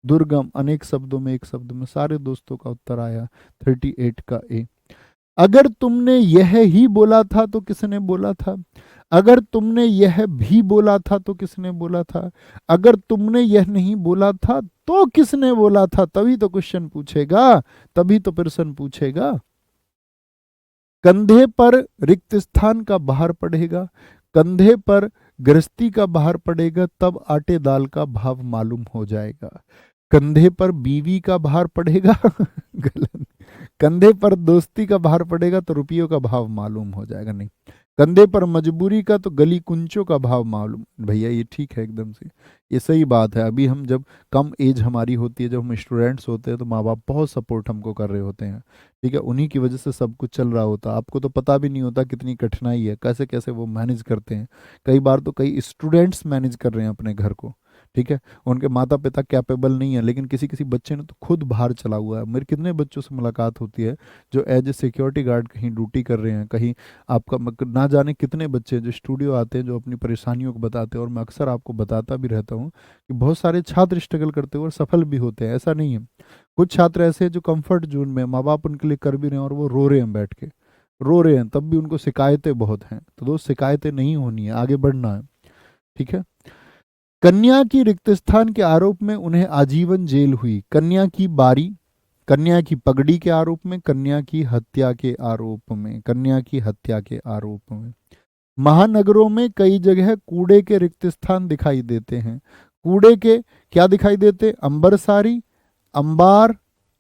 [SPEAKER 1] दुर्गम, अनेक शब्दों में एक शब्द में, सारे दोस्तों का उत्तर आया 38 का ए। अगर तुमने यह ही बोला था तो किसने बोला था। अगर तुमने यह भी बोला था तो किसने बोला था। अगर तुमने यह नहीं बोला था तो किसने बोला था। तभी तो क्वेश्चन पूछेगा, तभी तो प्रश्न पूछेगा। कंधे पर रिक्त स्थान का भार पड़ेगा, कंधे पर गृहस्थी का भार पड़ेगा, तब आटे दाल का भाव मालूम हो जाएगा। कंधे पर बीवी का भार पड़ेगा गलत। कंधे पर दोस्ती का भार पड़ेगा तो रुपयों का भाव मालूम हो जाएगा, नहीं। कंधे पर मजबूरी का तो गली कुंचों का भाव मालूम। भैया ये ठीक है एकदम से, ये सही बात है। अभी हम जब कम एज हमारी होती है, जब हम स्टूडेंट्स होते हैं, तो माँ बाप बहुत सपोर्ट हमको कर रहे होते हैं, ठीक है, उन्हीं की वजह से सब कुछ चल रहा होता है। आपको तो पता भी नहीं होता कितनी कठिनाई है, कैसे कैसे वो मैनेज करते हैं। कई बार तो कई स्टूडेंट्स मैनेज कर रहे हैं अपने घर को, ठीक है, उनके माता पिता कैपेबल नहीं है, लेकिन किसी किसी बच्चे ने तो खुद बाहर चला हुआ है। मेरे कितने बच्चों से मुलाकात होती है जो एज ए सिक्योरिटी गार्ड कहीं ड्यूटी कर रहे हैं, कहीं आपका ना जाने कितने बच्चे जो स्टूडियो आते हैं, जो अपनी परेशानियों को बताते हैं। और मैं अक्सर आपको बताता भी रहता हूँ कि बहुत सारे छात्र स्ट्रगल करते हुए और सफल भी होते हैं, ऐसा नहीं है। कुछ छात्र ऐसे हैं जो कंफर्ट जोन में, माँ बाप उनके लिए कर भी रहे हैं और वो रो रहे हैं, बैठ के रो रहे हैं, तब भी उनको शिकायतें बहुत हैं। तो दोस्त, शिकायतें नहीं होनी है, आगे बढ़ना है, ठीक है। कन्या की रिक्त स्थान के आरोप में उन्हें आजीवन जेल हुई। कन्या की बारी, कन्या की पगड़ी के आरोप में, कन्या की हत्या के आरोप में, कन्या की हत्या के आरोप में। महानगरों में कई जगह कूड़े के रिक्त स्थान दिखाई देते हैं। कूड़े के क्या दिखाई देते, अंबरसारी, अंबार,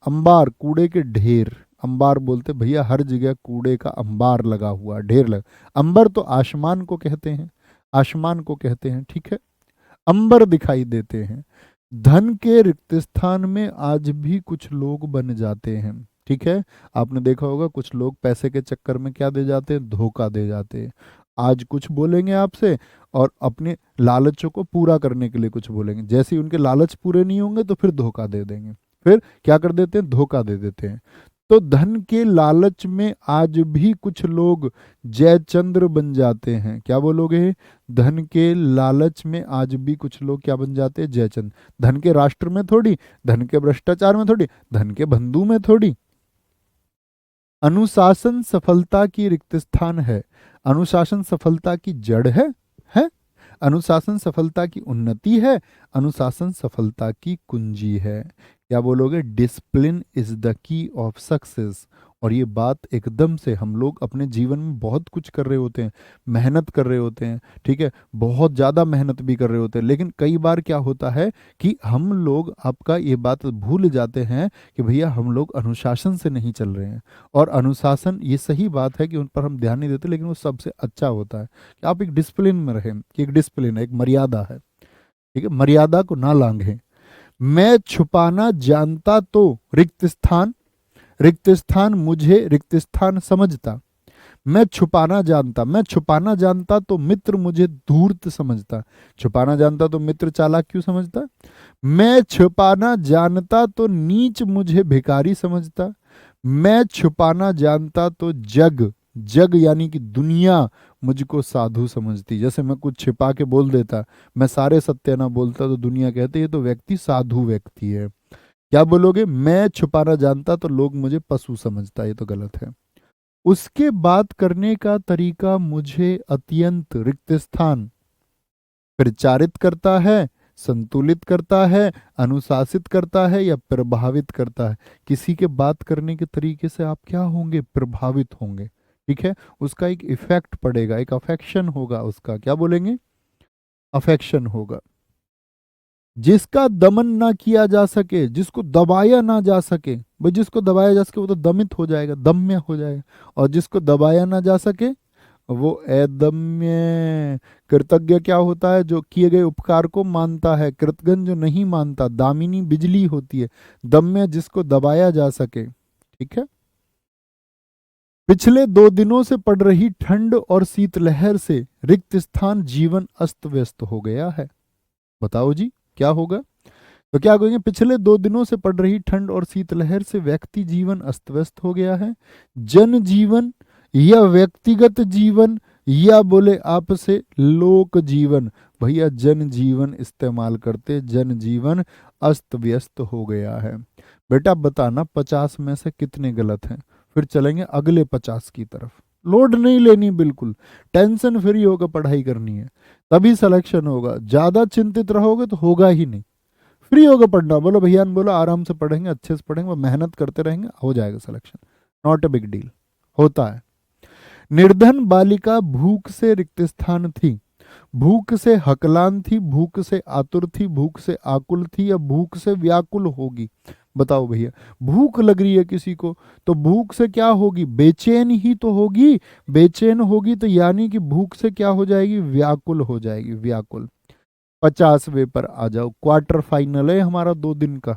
[SPEAKER 1] अंबार कूड़े के ढेर, अंबार बोलते भैया हर जगह कूड़े का अंबार लगा हुआ, ढेर लगा। अंबर तो आसमान को कहते हैं, आसमान को कहते हैं, ठीक है, अंबर दिखाई देते हैं। धन के रिक्त स्थान में आज भी कुछ लोग बन जाते हैं, ठीक है। आपने देखा होगा कुछ लोग पैसे के चक्कर में क्या दे जाते हैं, धोखा दे जाते हैं। आज कुछ बोलेंगे आपसे और अपने लालचों को पूरा करने के लिए कुछ बोलेंगे, जैसे ही उनके लालच पूरे नहीं होंगे तो फिर धोखा दे देंगे, फिर क्या कर देते हैं, धोखा दे देते हैं। तो धन के लालच में आज भी कुछ लोग जयचंद्र बन जाते हैं। क्या बोलोगे, धन के लालच में आज भी कुछ लोग क्या बन जाते हैं, जयचंद्र। धन के राष्ट्र में थोड़ी, धन के भ्रष्टाचार में थोड़ी, धन के बंधु में थोड़ी। अनुशासन सफलता की रिक्त स्थान है। अनुशासन सफलता की जड़ है। अनुशासन सफलता की उन्नति है, अनुशासन सफलता की कुंजी है। क्या बोलोगे, discipline is the key of success. और ये बात एकदम से, हम लोग अपने जीवन में बहुत कुछ कर रहे होते हैं, मेहनत कर रहे होते हैं, ठीक है, बहुत ज़्यादा मेहनत भी कर रहे होते हैं, लेकिन कई बार क्या होता है कि हम लोग आपका ये बात भूल जाते हैं कि भैया हम लोग अनुशासन से नहीं चल रहे हैं। और अनुशासन, ये सही बात है कि उन पर हम ध्यान नहीं देते, लेकिन वो सबसे अच्छा होता है कि आप एक डिसिप्लिन में रहें, कि एक डिसिप्लिन है, एक मर्यादा है, ठीक है, मर्यादा को ना लांघें। मैं छुपाना जानता तो रिक्त स्थान, रिक्त स्थान मुझे रिक्त स्थान समझता। मैं छुपाना जानता, मैं छुपाना जानता तो मित्र मुझे धूर्त समझता। छुपाना जानता तो मित्र चालाक क्यों समझता। मैं छुपाना जानता तो नीच मुझे भिखारी समझता। मैं छुपाना जानता तो जग, जग यानी कि दुनिया मुझको साधु समझती। जैसे मैं कुछ छिपा के बोल देता, मैं सारे सत्य ना बोलता, तो दुनिया कहती है तो व्यक्ति साधु व्यक्ति है। क्या बोलोगे, मैं छुपाना जानता तो लोग मुझे पशु समझता, ये तो गलत है। उसके बात करने का तरीका मुझे अत्यंत रिक्त स्थान प्रचारित करता है, संतुलित करता है, अनुशासित करता है या प्रभावित करता है। किसी के बात करने के तरीके से आप क्या होंगे? प्रभावित होंगे। ठीक है, उसका एक इफेक्ट पड़ेगा, एक अफेक्शन होगा, उसका क्या बोलेंगे? अफेक्शन होगा। जिसका दमन ना किया जा सके, जिसको दबाया ना जा सके, भाई जिसको दबाया जा सके वो तो दमित हो जाएगा, दम्य हो जाएगा। और जिसको दबाया ना जा सके वो अदम्य। कृतज्ञ क्या होता है? जो किए गए उपकार को मानता है। कृतघ्न जो नहीं मानता, दामिनी बिजली होती है। दम्य जिसको दबाया जा सके। ठीक है। पिछले 2 दिनों से पड़ रही ठंड और शीतलहर से रिक्त स्थान जीवन अस्त व्यस्त हो गया है। बताओ जी क्या होगा? तो क्या कहेंगे? पिछले 2 दिनों से पड़ रही ठंड और शीतलहर से व्यक्ति जीवन अस्त व्यस्त हो गया है। जन जीवन या व्यक्तिगत जीवन या बोले आपसे लोक जीवन, भैया जन जीवन इस्तेमाल करते, जन जीवन अस्त व्यस्त हो गया है। बेटा बताना 50 में से कितने गलत हैं, फिर चलेंगे अगले 50 की तरफ। लोड नहीं लेनी, बिल्कुल टेंशन फ्री होकर पढ़ाई करनी है, तभी सिलेक्शन होगा। ज्यादा चिंतित रहोगे तो होगा ही नहीं। फ्री होकर पढ़ना, बोलो भैया बोलो आराम से पढ़ेंगे, अच्छे से पढ़ेंगे, मेहनत करते रहेंगे, हो जाएगा selection. Not a big deal, होता है। निर्धन बालिका भूख से रिक्त स्थान थी, भूख से हकलान थी, भूख से आतुर थी, भूख से आकुल थी या भूख से व्याकुल होगी? बताओ भैया, भूख लग रही है किसी को तो भूख से क्या होगी? बेचैन ही तो होगी। बेचैन होगी तो यानी कि भूख से क्या हो जाएगी? व्याकुल हो जाएगी, व्याकुल। 50वें पर आ जाओ, क्वार्टर फाइनल है हमारा 2 दिन का।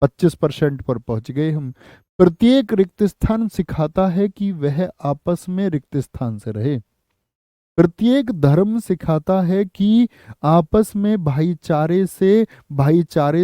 [SPEAKER 1] 25% पर पहुंच गए हम। प्रत्येक रिक्त स्थान सिखाता है कि वह आपस में रिक्त स्थान से रहे। प्रत्येक धर्म सिखाता है कि आपस में भाईचारे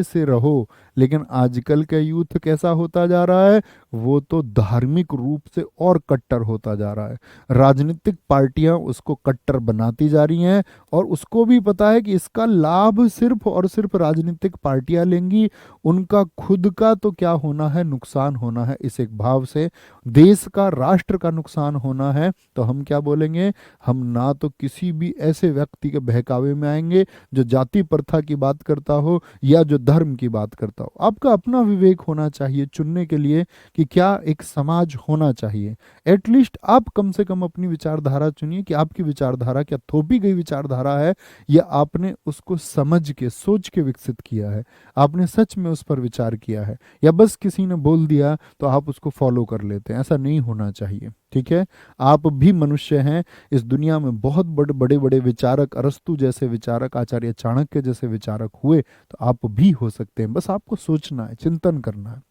[SPEAKER 1] से रहो। लेकिन आजकल का यूथ कैसा होता जा रहा है? वो तो धार्मिक रूप से और कट्टर होता जा रहा है। राजनीतिक पार्टियां उसको कट्टर बनाती जा रही हैं और उसको भी पता है कि इसका लाभ सिर्फ और सिर्फ राजनीतिक पार्टियां लेंगी, उनका खुद का तो क्या होना है? नुकसान होना है। इस एक भाव से देश का, राष्ट्र का नुकसान होना है। तो हम क्या बोलेंगे? हम ना तो किसी भी ऐसे व्यक्ति के बहकावे में आएंगे जो जाति प्रथा की बात करता हो या जो धर्म की बात करता हो। आपका अपना विवेक होना चाहिए चुनने के लिए कि क्या एक समाज होना चाहिए। एटलीस्ट आप कम से कम अपनी विचारधारा चुनिए कि आपकी विचारधारा क्या थोपी गई विचारधारा है या आपने उसको समझ के, सोच के विकसित किया है, आपने सच में उस पर विचार किया है, या बस किसी ने बोल दिया तो आप उसको फॉलो कर लेते हैं। ऐसा नहीं होना चाहिए। ठीक है, आप भी मनुष्य हैं। इस दुनिया में बहुत बड़े बड़े बड़े विचारक, अरस्तु जैसे विचारक, आचार्य चाणक्य जैसे विचारक हुए, तो आप भी हो सकते हैं। बस आपको सोचना है, चिंतन करना है,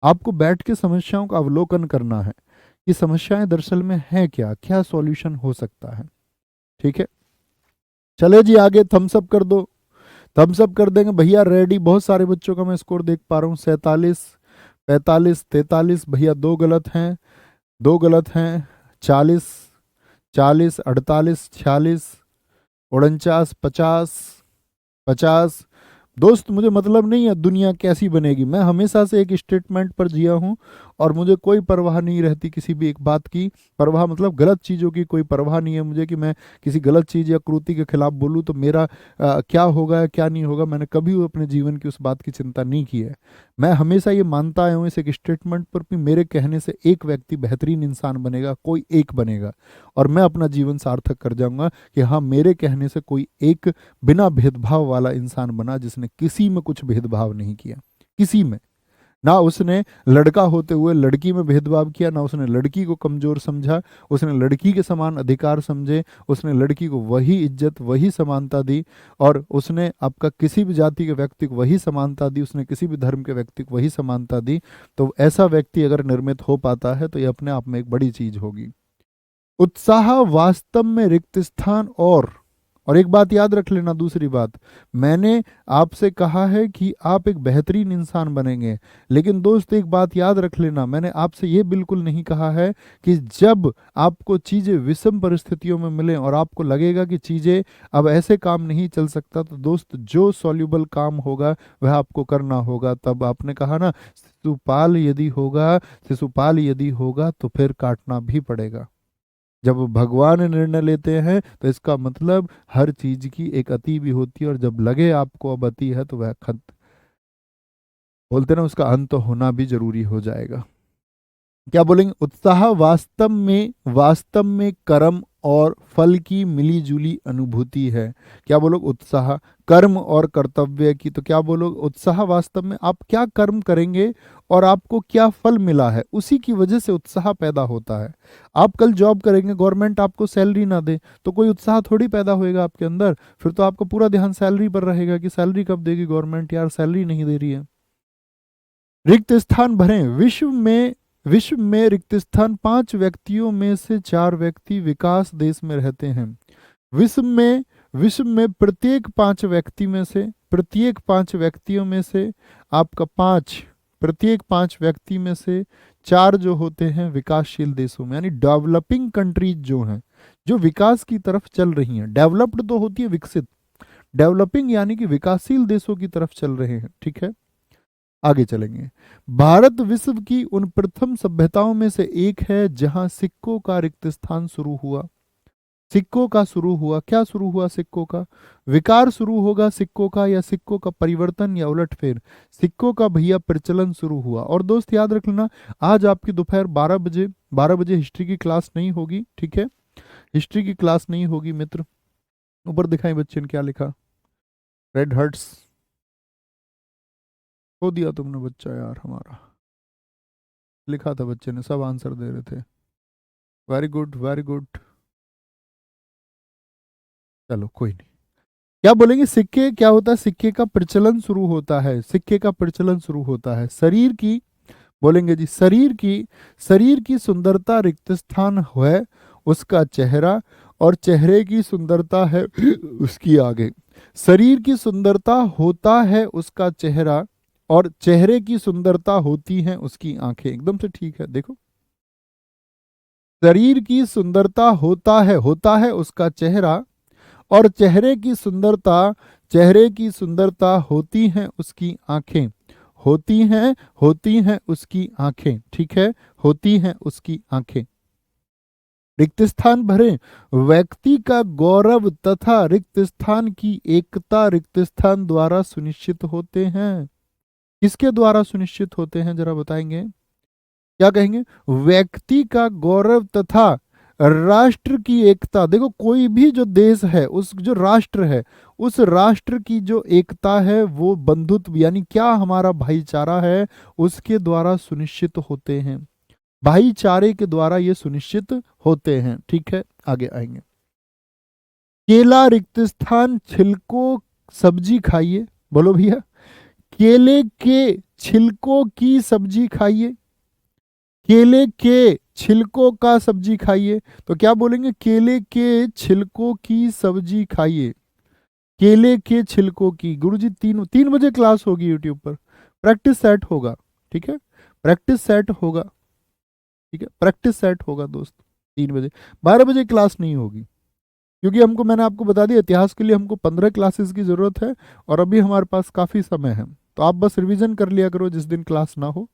[SPEAKER 1] आपको बैठ के समस्याओं का अवलोकन करना है कि समस्याएं दरअसल में है क्या, क्या सॉल्यूशन हो सकता है। ठीक है, चले जी आगे, थम्स अप कर दो। थम्स अप कर देंगे भैया, रेडी। बहुत सारे बच्चों का मैं स्कोर देख पा रहा हूँ, 47, 45, 43। भैया 2 गलत हैं, 2 गलत हैं। 40, 40, 48, 46, 49, 50, 50। दोस्त मुझे मतलब नहीं है दुनिया कैसी बनेगी, मैं हमेशा से एक स्टेटमेंट पर जिया हूँ और मुझे कोई परवाह नहीं रहती किसी भी एक बात की। परवाह मतलब गलत चीज़ों की कोई परवाह नहीं है मुझे कि मैं किसी गलत चीज़ या क्रूति के खिलाफ बोलूँ तो मेरा क्या होगा या क्या नहीं होगा। मैंने कभी अपने जीवन की उस बात की चिंता नहीं की है। मैं हमेशा ये मानता आया हूँ इस एक स्टेटमेंट पर कि मेरे कहने से एक व्यक्ति बेहतरीन इंसान बनेगा, कोई एक बनेगा, और मैं अपना जीवन सार्थक कर जाऊंगा कि हाँ मेरे कहने से कोई एक बिना भेदभाव वाला इंसान बना, जिसने किसी में कुछ भेदभाव नहीं किया, किसी में। ना उसने लड़का होते हुए लड़की में भेदभाव किया, ना उसने लड़की को कमजोर समझा, उसने लड़की के समान अधिकार समझे, उसने लड़की को वही इज्जत, वही समानता दी, और उसने आपका किसी भी जाति के व्यक्ति को वही समानता दी, उसने किसी भी धर्म के व्यक्ति को वही समानता दी। तो ऐसा व्यक्ति अगर निर्मित हो पाता है तो ये अपने आप में एक बड़ी चीज होगी। उत्साह वास्तव में रिक्त स्थान और और एक बात याद रख लेना, दूसरी बात, मैंने आपसे कहा है कि आप एक बेहतरीन इंसान बनेंगे, लेकिन दोस्त एक बात याद रख लेना, मैंने आपसे ये बिल्कुल नहीं कहा है कि जब आपको चीज़ें विषम परिस्थितियों में मिलें और आपको लगेगा कि चीज़ें अब ऐसे काम नहीं चल सकता, तो दोस्त जो सॉल्यूबल काम होगा वह आपको करना होगा। तब आपने कहा ना, शिशुपाल यदि होगा तो फिर काटना भी पड़ेगा। जब भगवान निर्णय लेते हैं तो इसका मतलब हर चीज की एक अति भी होती है, और जब लगे आपको अब अति है तो वह खत बोलते ना, उसका अंत होना भी जरूरी हो जाएगा। क्या बोलेंगे? उत्साह वास्तव में कर्म और फल की मिलीजुली अनुभूति है। क्या बोलो? उत्साह कर्म और कर्तव्य की। तो क्या बोलो? उत्साह वास्तव में आप क्या कर्म करेंगे और आपको क्या फल मिला है, उसी की वजह से उत्साह पैदा होता है। आप कल जॉब करेंगे, गवर्नमेंट आपको सैलरी ना दे तो कोई उत्साह थोड़ी पैदा होएगा आपके अंदर। फिर तो आपका पूरा ध्यान सैलरी पर रहेगा कि सैलरी कब देगी गवर्नमेंट, यार सैलरी नहीं दे रही है। रिक्त स्थान भरें। विश्व में रिक्त स्थान 5 व्यक्तियों में से 4 व्यक्ति विकास देश में रहते हैं। विश्व में प्रत्येक 5 व्यक्तियों में से आपका 5 प्रत्येक 5 व्यक्ति में से 4 जो होते हैं विकासशील देशों में, यानी डेवलपिंग कंट्रीज जो हैं, जो विकास की तरफ चल रही हैं। डेवलप्ड तो होती है विकसित, डेवलपिंग यानी कि विकासशील देशों की तरफ चल रहे हैं। ठीक है, आगे चलेंगे। भारत विश्व की उन प्रथम सभ्यताओं में से एक है जहां सिक्कों का रिक्त स्थान शुरू हुआ। सिक्कों का शुरू हुआ, क्या शुरू हुआ? सिक्कों का विकार शुरू होगा, सिक्कों का, या सिक्कों का परिवर्तन या उलटफेर, सिक्कों का भैया प्रचलन शुरू हुआ। और दोस्त याद रख लेना, आज आपकी दोपहर 12 बजे हिस्ट्री की क्लास नहीं होगी। ठीक है, हिस्ट्री की क्लास नहीं होगी मित्र। ऊपर दिखाएं बच्चे ने क्या लिखा, रेड हर्ट्स खो दिया तुमने बच्चा यार हमारा। लिखा था बच्चे ने, सब आंसर दे रहे थे। Very good very good. चलो कोई नहीं। क्या बोलेंगे? सिक्के क्या होता है? सिक्के का प्रचलन शुरू होता है। सिक्के का प्रचलन शुरू होता है। शरीर की, बोलेंगे जी, शरीर की सुंदरता रिक्त स्थान है उसका चेहरा, और चेहरे की सुंदरता है उसकी आगे। शरीर की सुंदरता होता है उसका चेहरा, और चेहरे की सुंदरता होती है उसकी आंखें। एकदम से ठीक है। देखो, शरीर की सुंदरता होता है उसका चेहरा, और चेहरे की सुंदरता होती हैं उसकी आंखें। होती हैं उसकी आंखें। ठीक है, होती हैं उसकी आंखें। रिक्त स्थान भरें। व्यक्ति का गौरव तथा रिक्त स्थान की एकता रिक्त स्थान द्वारा सुनिश्चित होते हैं। किसके द्वारा सुनिश्चित होते हैं जरा बताएंगे? क्या कहेंगे? व्यक्ति का गौरव तथा राष्ट्र की एकता। देखो, कोई भी जो देश है, उस जो राष्ट्र है, उस राष्ट्र की जो एकता है वो बंधुत्व यानी क्या हमारा भाईचारा है, उसके द्वारा सुनिश्चित होते हैं। भाईचारे के द्वारा ये सुनिश्चित होते हैं। ठीक है, आगे आएंगे। केला रिक्त स्थान छिलको सब्जी खाइए। बोलो भैया, केले के छिलकों की सब्जी खाइए। केले के छिलकों का सब्जी खाइए। तो क्या बोलेंगे? केले के छिलकों की सब्जी खाइए। केले के छिलकों की। गुरुजी 3 बजे क्लास होगी यूट्यूब पर, प्रैक्टिस सेट होगा। ठीक है, प्रैक्टिस सेट होगा। ठीक है, प्रैक्टिस सेट होगा दोस्त 3 बजे। 12 बजे क्लास नहीं होगी, क्योंकि हमको, मैंने आपको बता दिया, इतिहास के लिए हमको 15 क्लासेस की जरूरत है, और अभी हमारे पास काफी समय है। तो आप बस रिवीजन कर लिया करो जिस दिन क्लास ना हो।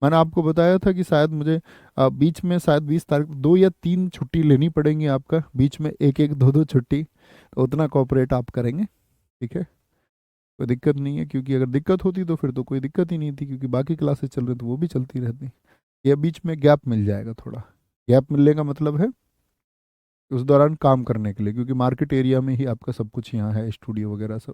[SPEAKER 1] मैंने आपको बताया था कि शायद मुझे बीच में शायद 20 तारीख 2 या 3 छुट्टी लेनी पड़ेंगी आपका, बीच में एक एक दो दो छुट्टी, तो उतना कॉपरेट आप करेंगे। ठीक है, कोई दिक्कत नहीं है, क्योंकि अगर दिक्कत होती तो फिर तो कोई दिक्कत ही नहीं थी, क्योंकि बाकी क्लासेस चल रही तो वो भी चलती रहती। ये बीच में गैप मिल जाएगा, थोड़ा गैप मिलने का मतलब है उस दौरान काम करने के लिए, क्योंकि मार्केट एरिया में ही आपका सब कुछ यहाँ है, स्टूडियो वगैरह सब।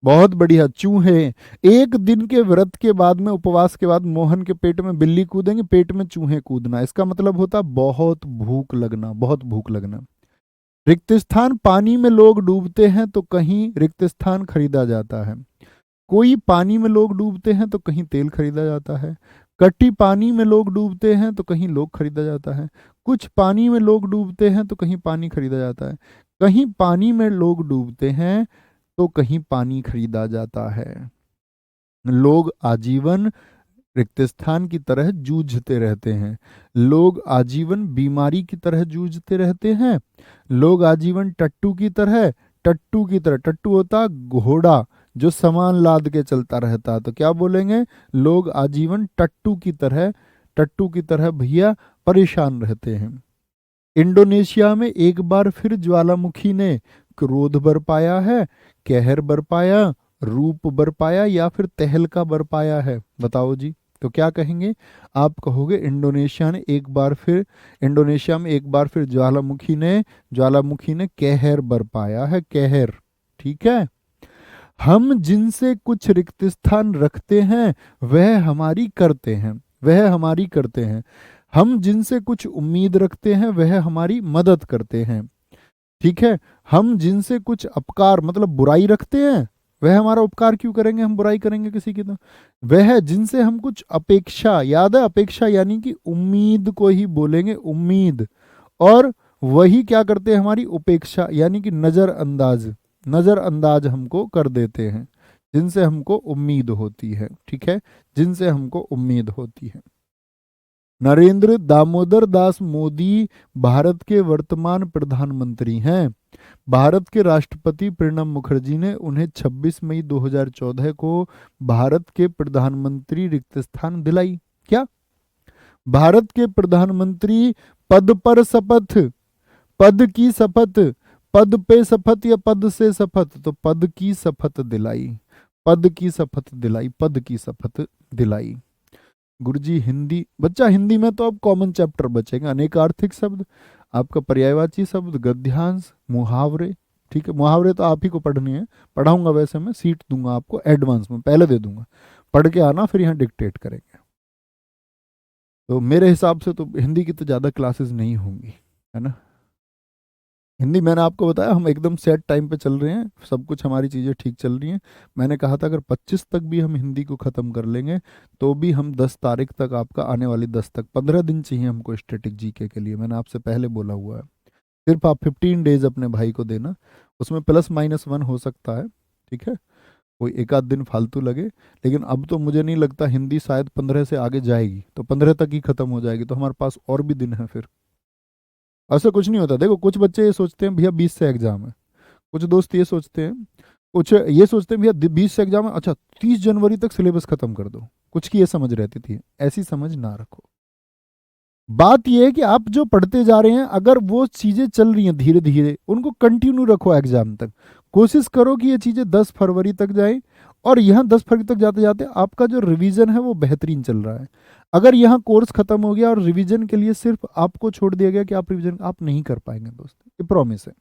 [SPEAKER 1] बहुत बढ़िया। चूहे। एक दिन के व्रत के बाद में, उपवास के बाद, मोहन के पेट में बिल्ली कूदेंगे, पेट में चूहे कूदना, इसका मतलब होता बहुत भूख लगना, बहुत भूख लगना। रिक्त स्थान। पानी में लोग डूबते हैं तो कहीं रिक्त स्थान खरीदा जाता है। कोई पानी में लोग डूबते हैं तो कहीं तेल खरीदा जाता है। कटी पानी में लोग डूबते हैं तो कहीं लोग खरीदा जाता है, कुछ पानी में लोग डूबते हैं तो कहीं पानी खरीदा जाता है, कहीं पानी में लोग डूबते हैं तो कहीं पानी खरीदा जाता है। लोग आजीवन रिक्त स्थान की तरह जूझते रहते हैं, लोग आजीवन बीमारी की तरह जूझते रहते हैं, लोग आजीवन टट्टू होता घोड़ा जो सामान लाद के चलता रहता, तो क्या बोलेंगे, लोग आजीवन टट्टू की तरह भैया परेशान रहते हैं। इंडोनेशिया में एक बार फिर ज्वालामुखी ने क्रोध बरपाया है, कहर बरपाया, रूप बरपाया या फिर तहलका बरपाया है, बताओ जी। तो क्या कहेंगे आप, कहोगे इंडोनेशिया में एक बार फिर ज्वालामुखी ने कहर बरपाया है, कहर। ठीक है। हम जिनसे कुछ रिक्त स्थान रखते हैं वह हमारी करते हैं, हम जिनसे कुछ उम्मीद रखते हैं वह हमारी मदद करते हैं। ठीक है। हम जिनसे कुछ अपकार मतलब बुराई रखते हैं वह हमारा उपकार क्यों करेंगे, हम बुराई करेंगे किसी की। तो वह जिनसे हम कुछ अपेक्षा, याद है अपेक्षा यानी कि उम्मीद को ही बोलेंगे, उम्मीद, और वही क्या करते हैं, हमारी उपेक्षा यानी कि नजरअंदाज हमको कर देते हैं, जिनसे हमको उम्मीद होती है। ठीक है, जिनसे हमको उम्मीद होती है। नरेंद्र दामोदर दास मोदी भारत के वर्तमान प्रधानमंत्री हैं। भारत के राष्ट्रपति प्रणब मुखर्जी ने उन्हें 26 मई 2014 को भारत के प्रधानमंत्री रिक्त स्थान दिलाई। क्या, भारत के प्रधानमंत्री पद पर शपथ, पद की शपथ, पद पे शपथ या पद से शपथ, तो पद की शपथ दिलाई, पद की शपथ दिलाई, पद की शपथ दिलाई। गुरुजी हिंदी, बच्चा हिंदी में तो अब कॉमन चैप्टर बचेगा, अनेक आर्थिक शब्द, आपका पर्यायवाची शब्द, गद्यांश, मुहावरे। ठीक है, मुहावरे तो आप ही को पढ़ने हैं, पढ़ाऊंगा वैसे, मैं सीट दूंगा आपको एडवांस में, पहले दे दूंगा, पढ़ के आना, फिर यहाँ डिक्टेट करेंगे। तो मेरे हिसाब से तो हिंदी की तो ज़्यादा क्लासेस नहीं होंगी, है ना। हिंदी मैंने आपको बताया हम एकदम सेट टाइम पे चल रहे हैं, सब कुछ हमारी चीज़ें ठीक चल रही हैं। मैंने कहा था अगर 25 तक भी हम हिंदी को ख़त्म कर लेंगे तो भी हम 10 तारीख तक, आपका आने वाली 10 तक, 15 दिन चाहिए हमको स्टैटिक जीके के लिए, मैंने आपसे पहले बोला हुआ है। सिर्फ आप 15 डेज अपने भाई को देना, उसमें +-1 हो सकता है। ठीक है, कोई एक आध दिन फालतू लगे, लेकिन अब तो मुझे नहीं लगता हिंदी शायद 15 से आगे जाएगी, तो 15 तक ही ख़त्म हो जाएगी, तो हमारे पास और भी दिन है फिर। ऐसा कुछ नहीं होता, देखो कुछ बच्चे ये सोचते हैं भैया 20 से एग्जाम है, कुछ दोस्त ये सोचते हैं, कुछ ये सोचते हैं भैया 20 से एग्जाम है, अच्छा 30 जनवरी तक सिलेबस खत्म कर दो, कुछ की ये समझ रहती थी, ऐसी समझ ना रखो। बात यह है कि आप जो पढ़ते जा रहे हैं, अगर वो चीजें चल रही हैं धीरे धीरे, उनको कंटिन्यू रखो एग्जाम तक, कोशिश करो कि ये चीजें 10 फरवरी तक जाए, और यहाँ 10 फरवरी तक जाते जाते आपका जो रिवीजन है वो बेहतरीन चल रहा है। अगर यहाँ कोर्स खत्म हो गया और रिवीजन के लिए सिर्फ आपको छोड़ दिया गया कि आप रिवीजन, आप नहीं कर पाएंगे दोस्त, ये प्रॉमिस है।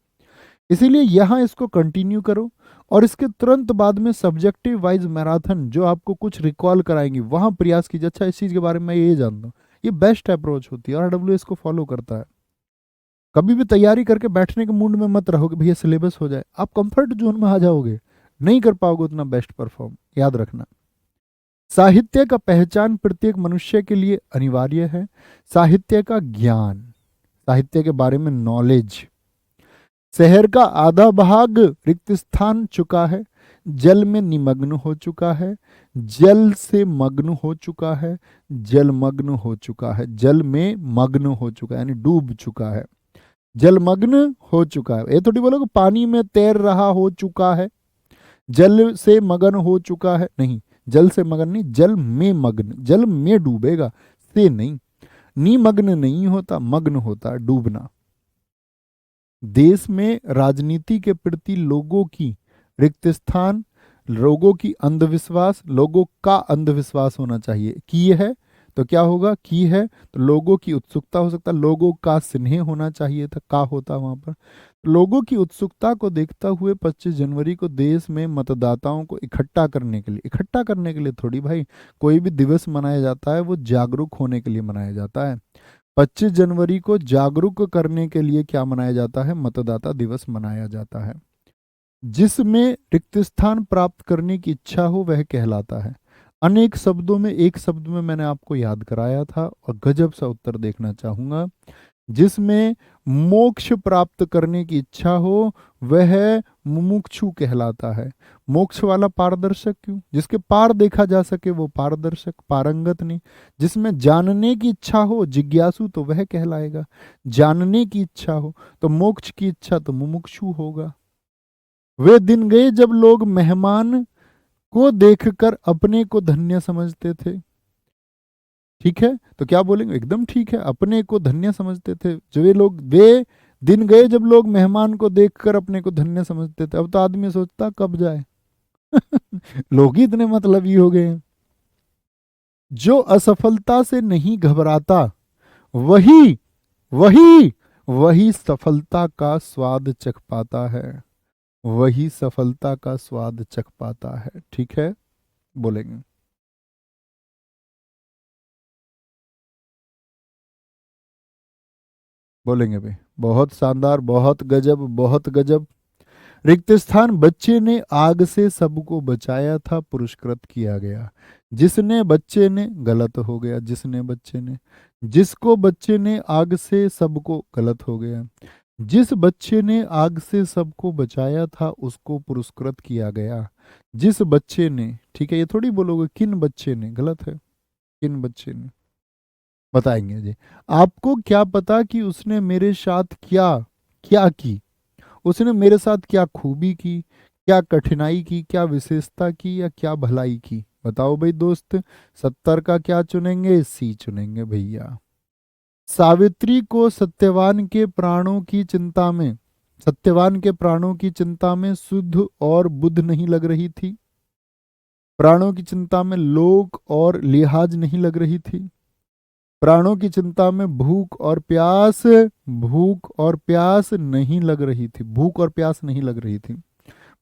[SPEAKER 1] इसीलिए यहाँ इसको कंटिन्यू करो, और इसके तुरंत बाद में सब्जेक्टिव वाइज मैराथन जो आपको कुछ रिकॉल कराएंगी, वहाँ प्रयास कीजिए। अच्छा इस चीज़ के बारे में मैं ये जानता हूँ, ये बेस्ट अप्रोच होती है, और AWS को फॉलो करता है। कभी भी तैयारी करके बैठने के मूड में मत रहो कि भैया सिलेबस हो जाए, आप कंफर्ट जोन में आ जाओगे, नहीं कर पाओगे उतना बेस्ट परफॉर्म, याद रखना। साहित्य का पहचान प्रत्येक मनुष्य के लिए अनिवार्य है। साहित्य का ज्ञान, साहित्य के बारे में नॉलेज। शहर का आधा भाग रिक्त स्थान चुका है, जल में निमग्न हो चुका है, जल से मग्न हो चुका है, जलमग्न हो चुका है, जल में मग्न हो चुका है यानी डूब चुका है, जलमग्न हो चुका है। ये थोड़ी बोलोगे पानी में तैर रहा हो चुका है, जल से मगन हो चुका है, नहीं, जल से मगन नहीं, जल में मग्न, जल में डूबेगा, से नहीं। निमग्न नहीं होता, मग्न होता डूबना। देश में राजनीति के प्रति लोगों की रिक्त स्थान, लोगों की अंधविश्वास, लोगों का अंधविश्वास होना चाहिए। की है तो क्या होगा, की है तो लोगों की उत्सुकता हो सकता, लोगों का स्नेह होना चाहिए था, का होता वहां पर। लोगों की उत्सुकता को देखता हुए 25 जनवरी को देश में मतदाताओं को इकट्ठा करने के लिए थोड़ी भाई कोई भी दिवस मनाया जाता है, वो जागरूक होने के लिए मनाया जाता है। 25 जनवरी को जागरूक करने के लिए क्या मनाया जाता है, मतदाता दिवस मनाया जाता है। जिसमें रिक्त स्थान प्राप्त करने की इच्छा हो वह कहलाता है। अनेक शब्दों में एक शब्द में मैंने आपको याद कराया था, और गजब सा उत्तर देखना चाहूंगा। जिसमें मोक्ष प्राप्त करने की इच्छा हो वह मुमुक्षु कहलाता है। मोक्ष वाला पारदर्शक क्यों? जिसके पार देखा जा सके वो पारदर्शक, पारंगत नहीं। जिसमें जानने की इच्छा हो, जिज्ञासु, तो वह कहलाएगा। जानने की इच्छा हो तो मोक्ष की इच्छा तो मुमुक्षु होगा। वे दिन गए जब लोग मेहमान को देखकर अपने को धन्य समझते थे। ठीक है, तो क्या बोलेंगे? एकदम ठीक है, अपने को धन्य समझते थे। जो वे दिन गए जब लोग मेहमान को देखकर अपने को धन्य समझते थे। अब तो आदमी सोचता कब जाए। लोग ही इतने मतलबी हो गए हैं। जो असफलता से नहीं घबराता वही वही वही सफलता का स्वाद चख पाता है। वही सफलता का स्वाद चख पाता है। ठीक है, बोलेंगे। बोलेंगे भाई, बहुत शानदार, बहुत गजब, बहुत गजब। रिक्त स्थान बच्चे ने आग से सबको बचाया था, पुरस्कृत किया गया। जिसने बच्चे ने, गलत हो गया, जिसने बच्चे ने, जिसको बच्चे ने आग से सबको, गलत हो गया। जिस बच्चे ने आग से सबको बचाया था उसको पुरस्कृत किया गया। जिस बच्चे ने, ठीक है, ये थोड़ी बोलोगे किन बच्चे ने, गलत है। किन बच्चे ने बताएंगे जी। आपको क्या पता कि उसने मेरे साथ क्या क्या की? उसने मेरे साथ क्या खूबी की, क्या कठिनाई की, क्या विशेषता की, या क्या भलाई की? बताओ भाई दोस्त। 70 का क्या चुनेंगे? सी चुनेंगे भैया। सावित्री को सत्यवान के प्राणों की चिंता में शुद्ध और बुद्ध नहीं लग रही थी। प्राणों की चिंता में लोक और लिहाज नहीं लग रही थी। प्राणों की चिंता में भूख और प्यास नहीं लग रही थी। भूख और प्यास नहीं लग रही थी।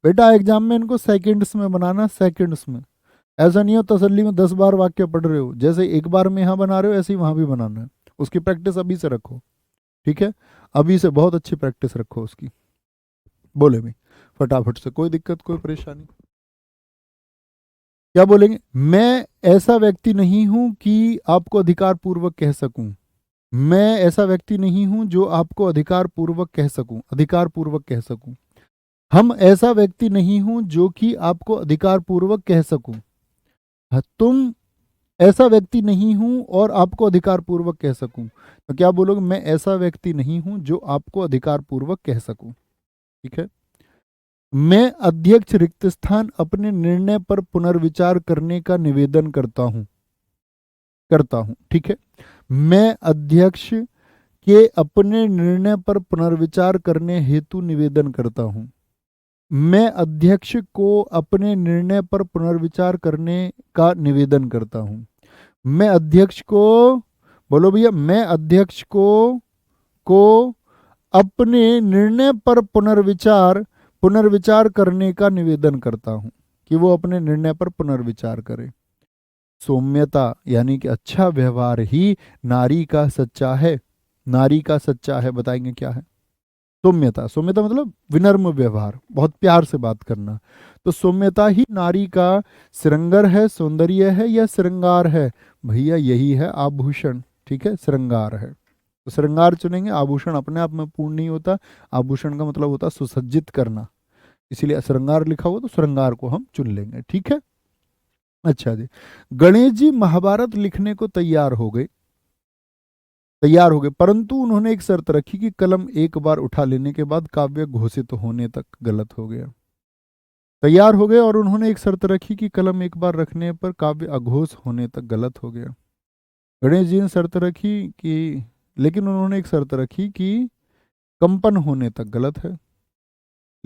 [SPEAKER 1] बेटा एग्जाम में इनको सेकंड्स में बनाना, सेकंड्स में। ऐसा नहीं हो तसल्ली में 10 बार वाक्य पढ़ रहे हो, जैसे एक बार में यहां बना रहे हो ऐसे ही वहां भी बनाना है। उसकी प्रैक्टिस अभी से रखो। ठीक है, अभी से बहुत अच्छी प्रैक्टिस रखो उसकी। बोले भाई फटाफट से, कोई दिक्कत, कोई परेशानी? क्या बोलेंगे? मैं ऐसा व्यक्ति नहीं हूं कि आपको अधिकार पूर्वक कह सकूं। मैं ऐसा व्यक्ति नहीं हूं जो आपको अधिकार पूर्वक कह सकूं। अधिकार पूर्वक कह सकूं। हम ऐसा व्यक्ति नहीं हूं जो कि आपको अधिकार पूर्वक कह सकूं। तुम ऐसा व्यक्ति नहीं हूं और आपको अधिकार पूर्वक कह सकूं। तो क्या बोलोगे? मैं ऐसा व्यक्ति नहीं हूं जो आपको अधिकार पूर्वक कह सकूं। ठीक है। मैं अध्यक्ष रिक्त स्थान अपने निर्णय पर पुनर्विचार करने का निवेदन करता हूं। ठीक है। मैं अध्यक्ष के अपने निर्णय पर पुनर्विचार करने हेतु निवेदन करता हूं। मैं अध्यक्ष को अपने निर्णय पर पुनर्विचार करने का निवेदन करता हूं। मैं अध्यक्ष को, बोलो भैया, मैं अध्यक्ष को अपने निर्णय पर पुनर्विचार करने का निवेदन करता हूं, कि वो अपने निर्णय पर पुनर्विचार करे। सौम्यता यानी कि अच्छा व्यवहार ही नारी का सच्चा है। नारी का सच्चा है, बताएंगे क्या है? सौम्यता। सौम्यता मतलब विनम्र व्यवहार, बहुत प्यार से बात करना। तो सौम्यता ही नारी का श्रृंगार है, सौंदर्य है, या श्रृंगार है? भैया यही है आभूषण। ठीक है, श्रृंगार है तो श्रृंगार चुनेंगे। आभूषण अपने आप में पूर्ण नहीं होता। आभूषण का मतलब होता सुसज्जित करना, इसीलिए श्रृंगार लिखा हुआ तो श्रृंगार को हम चुन लेंगे। ठीक है। अच्छा जी, गणेश जी महाभारत लिखने को तैयार हो गए, परंतु उन्होंने एक शर्त रखी कि कलम एक बार उठा लेने के बाद काव्य घोषित होने तक। गलत हो गया। तैयार हो गए और उन्होंने एक शर्त रखी कि कलम एक बार रखने पर काव्य अघोष होने तक। गलत हो गया। गणेश जी ने शर्त रखी कि, लेकिन उन्होंने एक शर्त रखी कि कंपन होने तक। गलत है।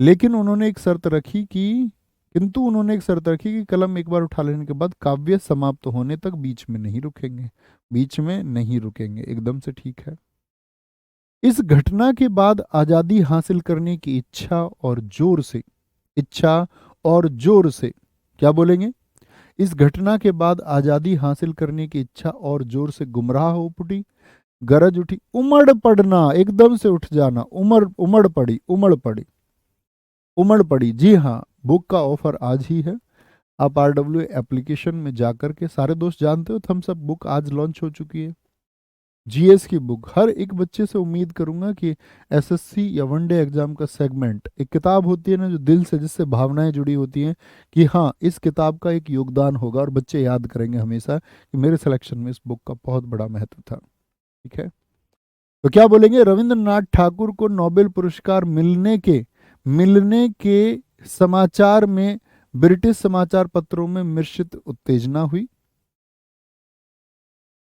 [SPEAKER 1] लेकिन उन्होंने एक शर्त रखी कि किंतु उन्होंने एक शर्त रखी कि कलम एक बार उठा लेने के बाद काव्य समाप्त होने तक बीच में नहीं रुकेंगे। बीच में नहीं रुकेंगे, एकदम से ठीक है। इस घटना के बाद आजादी हासिल करने की इच्छा और जोर से, क्या बोलेंगे? इस घटना के बाद आजादी हासिल करने की इच्छा और जोर से गुमराह हो उठी, गरज उठी, उमड़ पड़ना, एकदम से उठ जाना, उमड़ पड़ी। जी हाँ, बुक का ऑफर आज ही है। आप RW एप्लीकेशन में जाकर के, सारे दोस्त जानते हो थम्स अप बुक आज लॉन्च हो चुकी है, जीएस की बुक। हर एक बच्चे से उम्मीद करूंगा कि एसएससी या वनडे एग्जाम का सेगमेंट, एक किताब होती है ना जो दिल से, जिससे भावनाएं जुड़ी होती हैं कि हाँ इस किताब का एक योगदान होगा, और बच्चे याद करेंगे हमेशा कि मेरे सिलेक्शन में इस बुक का बहुत बड़ा महत्व था। ठीक है, तो क्या बोलेंगे, रविंद्रनाथ ठाकुर को नोबेल पुरस्कार मिलने के समाचार में ब्रिटिश समाचार पत्रों में मिश्रित उत्तेजना हुई।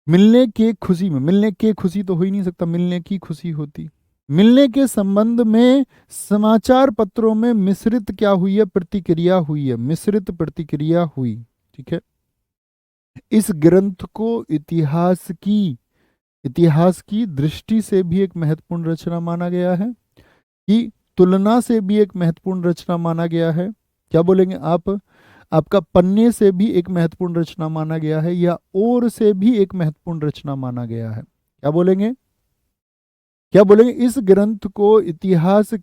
[SPEAKER 1] मिलने के खुशी में, मिलने के खुशी तो हो ही नहीं सकता, मिलने की खुशी होती। मिलने के संबंध में समाचार पत्रों में मिश्रित क्या हुई है, प्रतिक्रिया हुई है, मिश्रित प्रतिक्रिया हुई। ठीक है, इस ग्रंथ को इतिहास की दृष्टि से भी एक महत्वपूर्ण रचना माना गया है, कि तुलना से भी एक महत्वपूर्ण रचना माना गया है। क्या बोलेंगे आप, आपका पन्ने से भी एक महत्वपूर्ण रचना माना गया है, या और से भी एक महत्वपूर्ण रचना माना गया है। क्या बोलेंगे, क्या बोलेंगे, इस ग्रंथ को इतिहास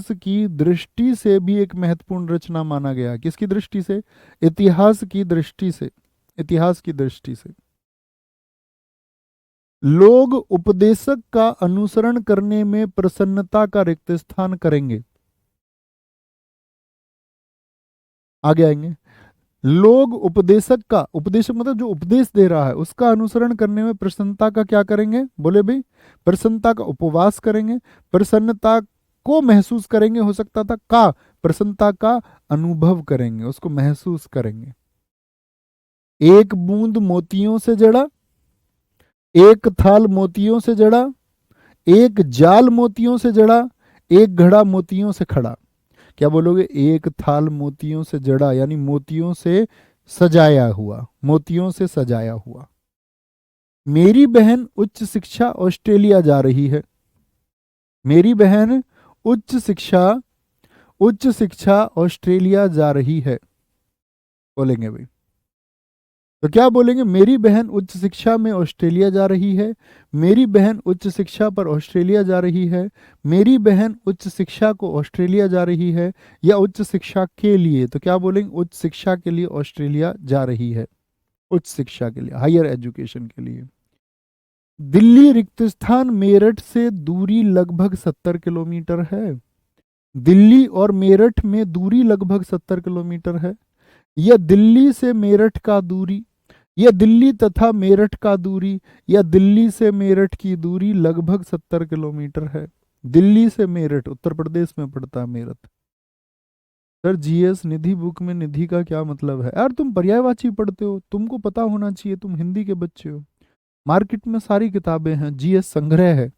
[SPEAKER 1] की दृष्टि से भी एक महत्वपूर्ण रचना माना गया है। किसकी दृष्टि से, इतिहास की दृष्टि से, इतिहास की दृष्टि से। लोग उपदेशक का अनुसरण करने में प्रसन्नता का रिक्त स्थान करेंगे। आगे आएंगे, लोग उपदेशक मतलब जो उपदेश दे रहा है उसका अनुसरण करने में प्रसन्नता का क्या करेंगे, बोले भाई प्रसन्नता का उपवास करेंगे, प्रसन्नता को महसूस करेंगे, हो सकता था का, प्रसन्नता का अनुभव करेंगे, उसको महसूस करेंगे। एक बूंद मोतियों से जड़ा, एक थाल मोतियों से जड़ा, एक जाल मोतियों से जड़ा, एक घड़ा मोतियों से खड़ा। क्या बोलोगे, एक थाल मोतियों से जड़ा यानी मोतियों से सजाया हुआ, मोतियों से सजाया हुआ। मेरी बहन उच्च शिक्षा ऑस्ट्रेलिया जा रही है। मेरी बहन उच्च शिक्षा ऑस्ट्रेलिया जा रही है, बोलेंगे भाई। तो क्या बोलेंगे, मेरी बहन उच्च शिक्षा में ऑस्ट्रेलिया जा रही है, मेरी बहन उच्च शिक्षा पर ऑस्ट्रेलिया जा रही है, मेरी बहन उच्च शिक्षा को ऑस्ट्रेलिया जा रही है, या उच्च शिक्षा के लिए, तो क्या बोलेंगे, उच्च शिक्षा के लिए ऑस्ट्रेलिया जा रही है, उच्च शिक्षा के लिए, हायर एजुकेशन के लिए। दिल्ली रिक्त स्थान मेरठ से दूरी लगभग 70 किलोमीटर है। दिल्ली और मेरठ में दूरी लगभग 70 किलोमीटर है। यह दिल्ली से मेरठ का दूरी, यह दिल्ली तथा मेरठ का दूरी, या दिल्ली से मेरठ की दूरी लगभग 70 किलोमीटर है। दिल्ली से मेरठ उत्तर प्रदेश में पड़ता है मेरठ। सर जीएस निधि बुक में निधि का क्या मतलब है, यार तुम पर्यायवाची पढ़ते हो, तुमको पता होना चाहिए, तुम हिंदी के बच्चे हो। मार्केट में सारी किताबें हैं, जीएस संग्रह है,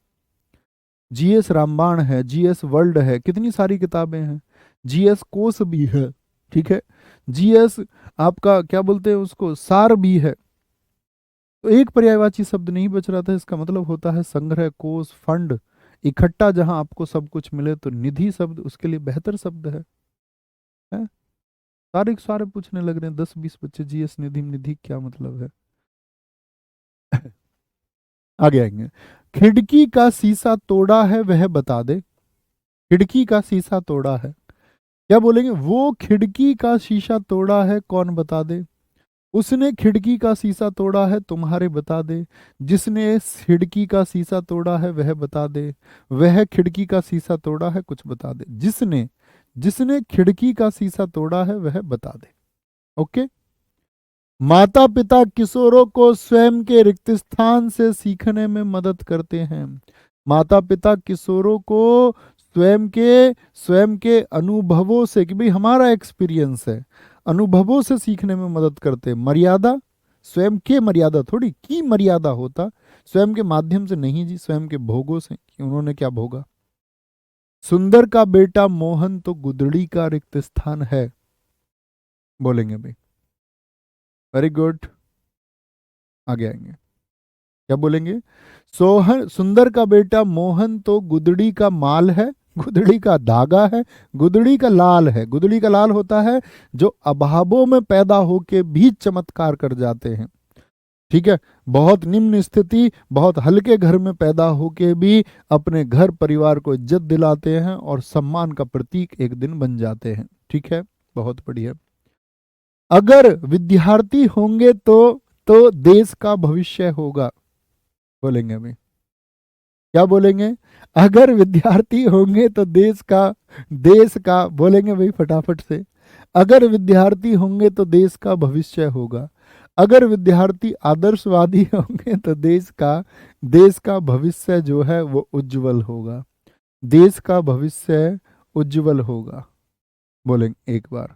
[SPEAKER 1] जीएस रामबाण है, जीएस वर्ल्ड है, कितनी सारी किताबें हैं, जीएस कोश भी है। ठीक है, जीएस आपका क्या बोलते हैं उसको, सार भी है। तो एक पर्यायवाची शब्द नहीं बच रहा था, इसका मतलब होता है संग्रह, कोष, फंड, इकट्ठा, जहां आपको सब कुछ मिले। तो निधि शब्द उसके लिए बेहतर शब्द है? सारे सारे पूछने लग रहे हैं 10-20 बच्चे, जीएस निधि, निधि क्या मतलब है। आगे आएंगे, खिड़की का शीशा तोड़ा है वह बता दे। खिड़की का शीशा तोड़ा है, क्या बोलेंगे, वो खिड़की का शीशा तोड़ा है कौन बता दे। उसने खिड़की का शीशा तोड़ा है तुम्हारे बता दे। जिसने खिड़की का शीशा तोड़ा है वह बता दे। वह खिड़की का शीशा तोड़ा है कुछ बता दे। जिसने जिसने खिड़की का शीशा तोड़ा है वह बता दे। ओके, माता पिता किशोरों को स्वयं के रिक्त स्थान से सीखने में मदद करते हैं। माता पिता किशोरों को स्वयं के अनुभवों से, कि भाई हमारा एक्सपीरियंस है, अनुभवों से सीखने में मदद करते हैं। मर्यादा, स्वयं के मर्यादा थोड़ी की मर्यादा होता, स्वयं के माध्यम से नहीं जी, स्वयं के भोगों से कि उन्होंने क्या भोगा। सुंदर का बेटा मोहन तो गुदड़ी का रिक्त स्थान है, बोलेंगे भाई। वेरी गुड, आगे आएंगे, क्या बोलेंगे, सोहन सुंदर का बेटा मोहन तो गुदड़ी का माल है, गुदड़ी का धागा है, गुदड़ी का लाल है। गुदड़ी का लाल होता है जो अभावों में पैदा होके भी चमत्कार कर जाते हैं। ठीक है, बहुत निम्न स्थिति, बहुत हल्के घर में पैदा होके भी अपने घर परिवार को इज्जत दिलाते हैं और सम्मान का प्रतीक एक दिन बन जाते हैं। ठीक है, बहुत बढ़िया। अगर विद्यार्थी होंगे तो देश का भविष्य होगा। बोलेंगे अभी, क्या बोलेंगे? अगर विद्यार्थी होंगे तो देश का बोलेंगे भाई फटाफट से। अगर विद्यार्थी होंगे तो देश का भविष्य होगा। अगर विद्यार्थी आदर्शवादी होंगे तो देश का भविष्य जो है वो उज्जवल होगा। देश का भविष्य उज्जवल होगा। बोलेंगे एक बार,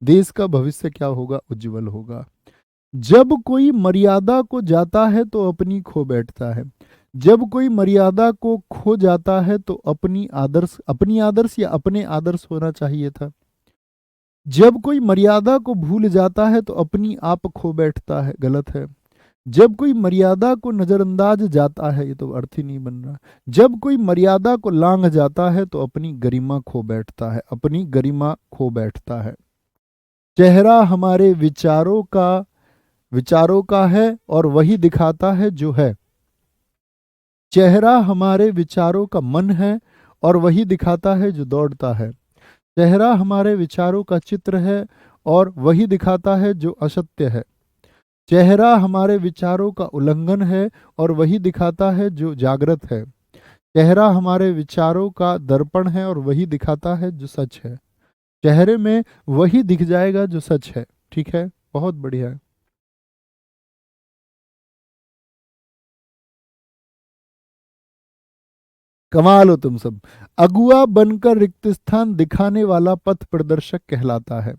[SPEAKER 1] देश का भविष्य क्या होगा? उज्जवल होगा। जब कोई मर्यादा को जाता है तो अपनी खो बैठता है। जब कोई मर्यादा को खो जाता है तो अपनी आदर्श या अपने आदर्श होना चाहिए था। जब कोई मर्यादा को भूल जाता है तो अपनी आप खो बैठता है, गलत है। जब कोई मर्यादा को नजरअंदाज जाता है, ये तो अर्थ ही नहीं बन रहा। जब कोई मर्यादा को लांघ जाता है तो अपनी गरिमा खो बैठता है, अपनी गरिमा खो बैठता है। चेहरा हमारे विचारों का है और वही दिखाता है जो है। चेहरा हमारे विचारों का मन है और वही दिखाता है जो दौड़ता है। चेहरा हमारे विचारों का चित्र है और वही दिखाता है जो असत्य है। चेहरा हमारे विचारों का उल्लंघन है और वही दिखाता है जो जागृत है। चेहरा हमारे विचारों का दर्पण है और वही दिखाता है जो सच है। चेहरे में वही दिख जाएगा जो सच है। ठीक है, बहुत बढ़िया है। कमाल हो तुम सब। अगुआ बनकर रिक्त स्थान दिखाने वाला पथ प्रदर्शक कहलाता है।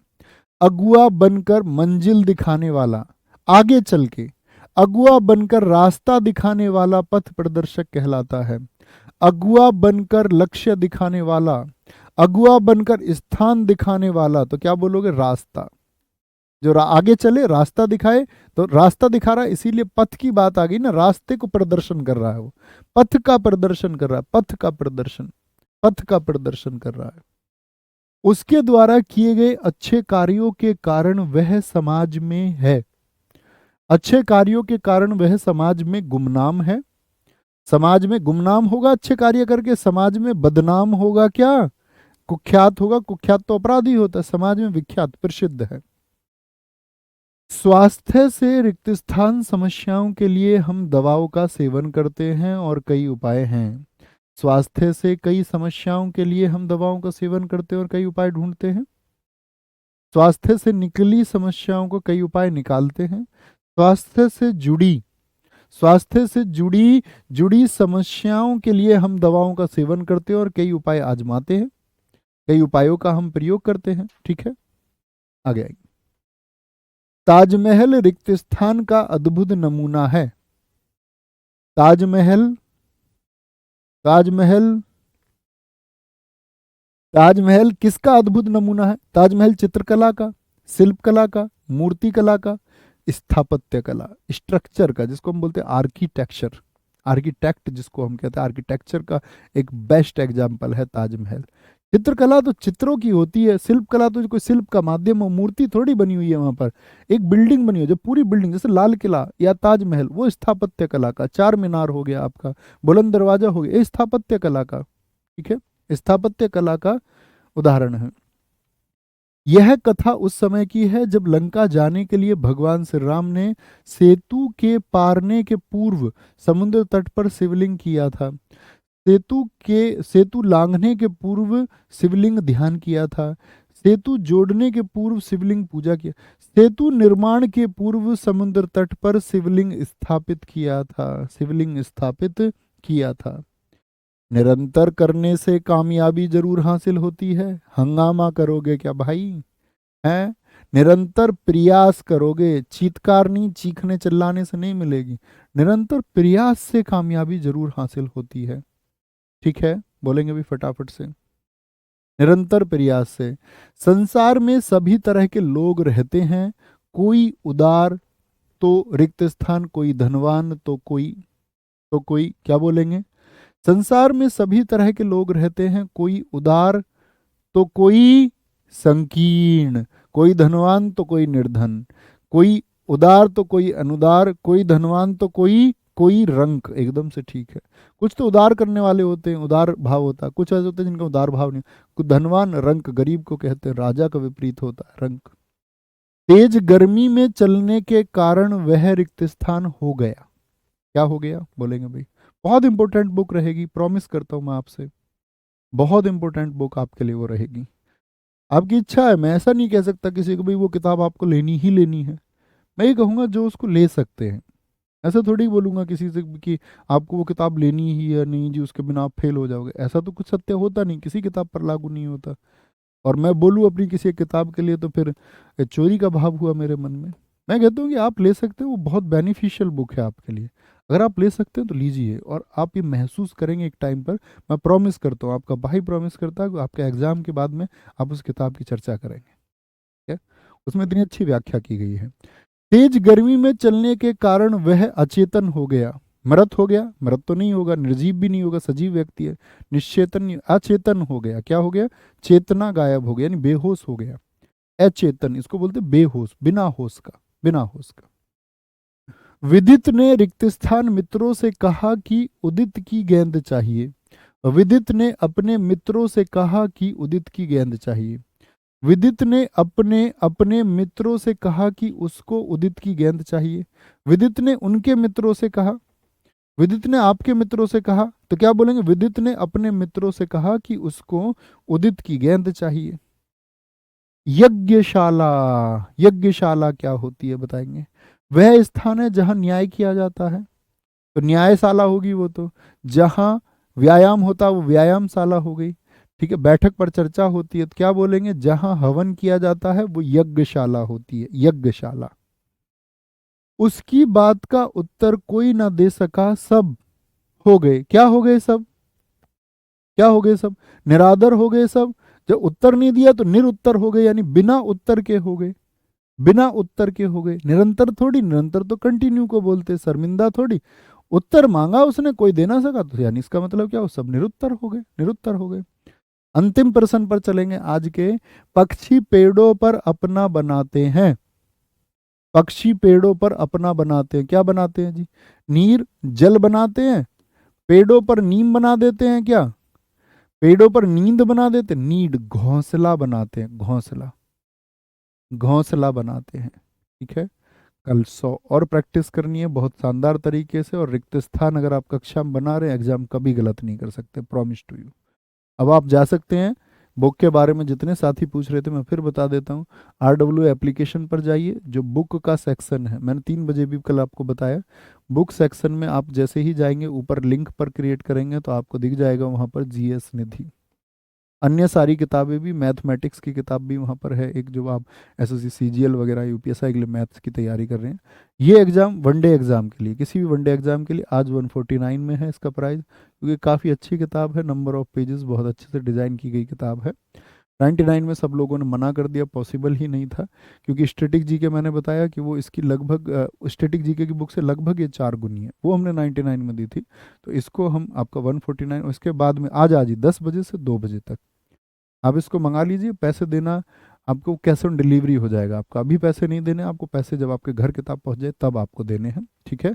[SPEAKER 1] अगुआ बनकर मंजिल दिखाने वाला, आगे चल के अगुआ बनकर रास्ता दिखाने वाला पथ प्रदर्शक कहलाता है। अगुआ बनकर लक्ष्य दिखाने वाला, अगुआ बनकर स्थान दिखाने वाला, तो क्या बोलोगे? रास्ता। जो आगे चले रास्ता दिखाए, तो रास्ता दिखा रहा है, इसीलिए पथ की बात आ गई ना, रास्ते को प्रदर्शन कर रहा है वो, पथ का प्रदर्शन कर रहा है, पथ का प्रदर्शन कर रहा है। उसके द्वारा किए गए अच्छे कार्यों के कारण वह समाज में है। अच्छे कार्यों के कारण वह समाज में गुमनाम है। समाज में गुमनाम होगा अच्छे कार्य करके, समाज में बदनाम होगा क्या? कुख्यात होगा। कुख्यात तो अपराधी होता है, समाज में विख्यात प्रसिद्ध है। स्वास्थ्य से रिक्त स्थान समस्याओं के लिए हम दवाओं का सेवन करते हैं और कई उपाय हैं। स्वास्थ्य से कई समस्याओं के लिए हम दवाओं का सेवन करते हैं और कई उपाय ढूंढते हैं। स्वास्थ्य से निकली समस्याओं को कई उपाय निकालते हैं। स्वास्थ्य से जुड़ी समस्याओं के लिए हम दवाओं का सेवन करते हैं और कई उपाय आजमाते हैं। कई उपायों का हम प्रयोग करते हैं। ठीक है, आगे आइए। ताजमहल रिक्त स्थान का अद्भुत नमूना है। ताजमहल ताजमहल ताजमहल किसका अद्भुत नमूना है? ताजमहल चित्रकला का, शिल्पकला का, मूर्ति कला का, स्थापत्य कला, स्ट्रक्चर का, जिसको हम बोलते हैं आर्किटेक्चर, आर्किटेक्ट जिसको हम कहते हैं, आर्किटेक्चर का एक बेस्ट एग्जाम्पल है ताजमहल। चित्रकला तो चित्रों की होती है, शिल्प कला तो कोई शिल्प का माध्यम हो, मूर्ति थोड़ी बनी हुई है वहां पर। एक बिल्डिंग बनी हुई है, जो पूरी बिल्डिंग, जैसे लाल किला या ताजमहल, वो स्थापत्य कला का। चार मीनार हो गया आपका, बुलंद दरवाजा हो गया, ये स्थापत्य कला का। ठीक है, स्थापत्य कला का उदाहरण है। यह कथा उस समय की है जब लंका जाने के लिए भगवान श्री राम ने सेतु के पारने के पूर्व समुद्र तट पर शिवलिंग किया था। सेतु लांघने के पूर्व शिवलिंग ध्यान किया था। सेतु जोड़ने के पूर्व शिवलिंग पूजा किया। सेतु निर्माण के पूर्व समुद्र तट पर शिवलिंग स्थापित किया था। निरंतर करने से कामयाबी जरूर हासिल होती है। हंगामा करोगे क्या भाई? हैं? निरंतर प्रयास करोगे, चीत्कार नहीं, चीखने चिल्लाने से नहीं मिलेगी। निरंतर प्रयास से कामयाबी जरूर हासिल होती है। ठीक है, बोलेंगे भी फटाफट से। निरंतर प्रयास से। संसार में सभी तरह के लोग रहते हैं, कोई उदार तो रिक्त स्थान, कोई धनवान तो कोई क्या बोलेंगे? संसार में सभी तरह के लोग रहते हैं, कोई उदार तो कोई संकीर्ण, कोई धनवान तो कोई निर्धन, कोई उदार तो कोई अनुदार, कोई धनवान तो कोई रंक। एकदम से ठीक है। कुछ तो उदार करने वाले होते हैं, उदार भाव होता है, कुछ ऐसे होते हैं जिनका उदार भाव नहीं। कुछ धनवान रंक, गरीब को कहते हैं, राजा का विपरीत होता है रंक। तेज गर्मी में चलने के कारण वह रिक्त स्थान हो गया। क्या हो गया बोलेंगे भाई? बहुत इंपॉर्टेंट बुक रहेगी, प्रॉमिस करता हूं मैं आपसे, बहुत इंपॉर्टेंट बुक आपके लिए वो रहेगी। आपकी इच्छा है, मैं ऐसा नहीं कह सकता किसी को भाई वो किताब आपको लेनी ही लेनी है। मैं ये कहूंगा जो उसको ले सकते हैं। ऐसा थोड़ी बोलूंगा किसी से कि आपको वो किताब लेनी ही है, नहीं जी उसके बिना आप फेल हो जाओगे। ऐसा तो कुछ सत्य होता नहीं, किसी किताब पर लागू नहीं होता। और मैं बोलूँ अपनी किसी एक किताब के लिए तो फिर चोरी का भाव हुआ मेरे मन में। मैं कहता हूँ कि आप ले सकते हो, वो बहुत बेनिफिशियल बुक है आपके लिए। अगर आप ले सकते हैं तो लीजिए, और आप ये महसूस करेंगे एक टाइम पर, मैं प्रॉमिस करता हूँ, आपका भाई प्रॉमिस करता है कि आपके एग्जाम के बाद में आप उस किताब की चर्चा करेंगे। ठीक है? उसमें इतनी अच्छी व्याख्या की गई है। तेज गर्मी में चलने के कारण वह अचेतन हो गया। मृत हो गया? मृत तो नहीं होगा, निर्जीव भी नहीं होगा, सजीव व्यक्ति है। निश्चेतन नहीं, अचेतन हो गया। क्या हो गया? चेतना गायब हो गया, यानी बेहोश हो गया। अचेतन इसको बोलते बेहोश, बिना होश का, बिना होश का। विदित ने रिक्त स्थान मित्रों से कहा कि उदित की गेंद चाहिए। विदित ने अपने मित्रों से कहा कि उदित की गेंद चाहिए। विदित ने अपने अपने मित्रों से कहा कि उसको उदित की गेंद चाहिए। विदित ने उनके मित्रों से कहा, विदित ने आपके मित्रों से कहा, तो क्या बोलेंगे? विदित ने अपने मित्रों से कहा कि उसको उदित की गेंद चाहिए। यज्ञशाला, यज्ञशाला क्या होती है बताएंगे? वह स्थान है जहां न्याय किया जाता है, तो न्यायशाला होगी वो तो। जहां व्यायाम होता है वो व्यायामशाला हो गई। ठीक है? बैठक पर चर्चा होती है तो क्या बोलेंगे? जहां हवन किया जाता है वो यज्ञशाला होती है, यज्ञशाला। उसकी बात का उत्तर कोई ना दे सका, सब हो गए। क्या हो गए सब? क्या हो गए सब? निरादर हो गए सब। जब उत्तर नहीं दिया तो निरुत्तर हो गए, यानी बिना उत्तर के हो गए, बिना उत्तर के हो गए। निरंतर थोड़ी, निरंतर तो कंटिन्यू को बोलते, शर्मिंदा थोड़ी। उत्तर मांगा उसने, कोई दे ना सका, तो यानी इसका मतलब क्या हो? सब निरुत्तर हो गए, निरुत्तर हो गए। अंतिम प्रश्न पर चलेंगे आज के। पक्षी पेड़ों पर अपना बनाते हैं। पक्षी पेड़ों पर अपना बनाते हैं, क्या बनाते हैं जी? नीर, जल बनाते हैं। पेड़ों पर नीम बना देते हैं क्या? पेड़ों पर नींद बना देते, नीड, घोंसला बनाते हैं, घोंसला, घोंसला बनाते हैं। ठीक है? कल 100 और प्रैक्टिस करनी है बहुत शानदार तरीके से, और रिक्त स्थान अगर आप कक्षा में बना रहे हैं, एग्जाम कभी गलत नहीं कर सकते, प्रॉमिस टू यू। अब आप जा सकते हैं। बुक के बारे में जितने साथी पूछ रहे थे मैं फिर बता देता हूँ। RW एप्लीकेशन पर जाइए, जो बुक का सेक्शन है, मैंने 3 बजे भी कल आपको बताया, बुक सेक्शन में आप जैसे ही जाएंगे ऊपर लिंक पर क्रिएट करेंगे तो आपको दिख जाएगा वहाँ पर GS निधि। अन्य सारी किताबें भी, मैथमेटिक्स की किताब भी वहाँ पर है एक, जो आप SSC CGL वगैरह UPSI के लिए मैथ्स की तैयारी कर रहे हैं। ये एग्ज़ाम वनडे एग्ज़ाम के लिए, किसी भी वनडे एग्ज़ाम के लिए आज 149 में है इसका प्राइस, क्योंकि काफ़ी अच्छी किताब है, नंबर ऑफ पेजेस बहुत अच्छे से डिज़ाइन की गई किताब है। 99 में सब लोगों ने मना कर दिया, पॉसिबल ही नहीं था, क्योंकि स्टैटिक जीके मैंने बताया कि वो इसकी लगभग स्टैटिक जीके की बुक से लगभग ये 4 गुनी है, वो हमने 99 में दी थी। तो इसको हम आपका 149, उसके बाद में आज ही 10 बजे से 2 बजे तक आप इसको मंगा लीजिए। पैसे देना आपको कैश ऑन डिलीवरी हो जाएगा, आपका अभी पैसे नहीं देने, आपको पैसे जब आपके घर किताब पहुंच जाए तब आपको देने हैं। ठीक है?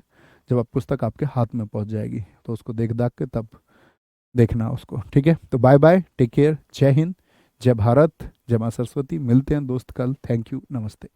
[SPEAKER 1] जब आप पुस्तक आपके हाथ में पहुंच जाएगी तो उसको देख दाख के तब देखना उसको। ठीक है? तो बाय बाय, टेक केयर, जय हिंद, जय भारत, जय माँ सरस्वती। मिलते हैं दोस्त कल। थैंक यू, नमस्ते।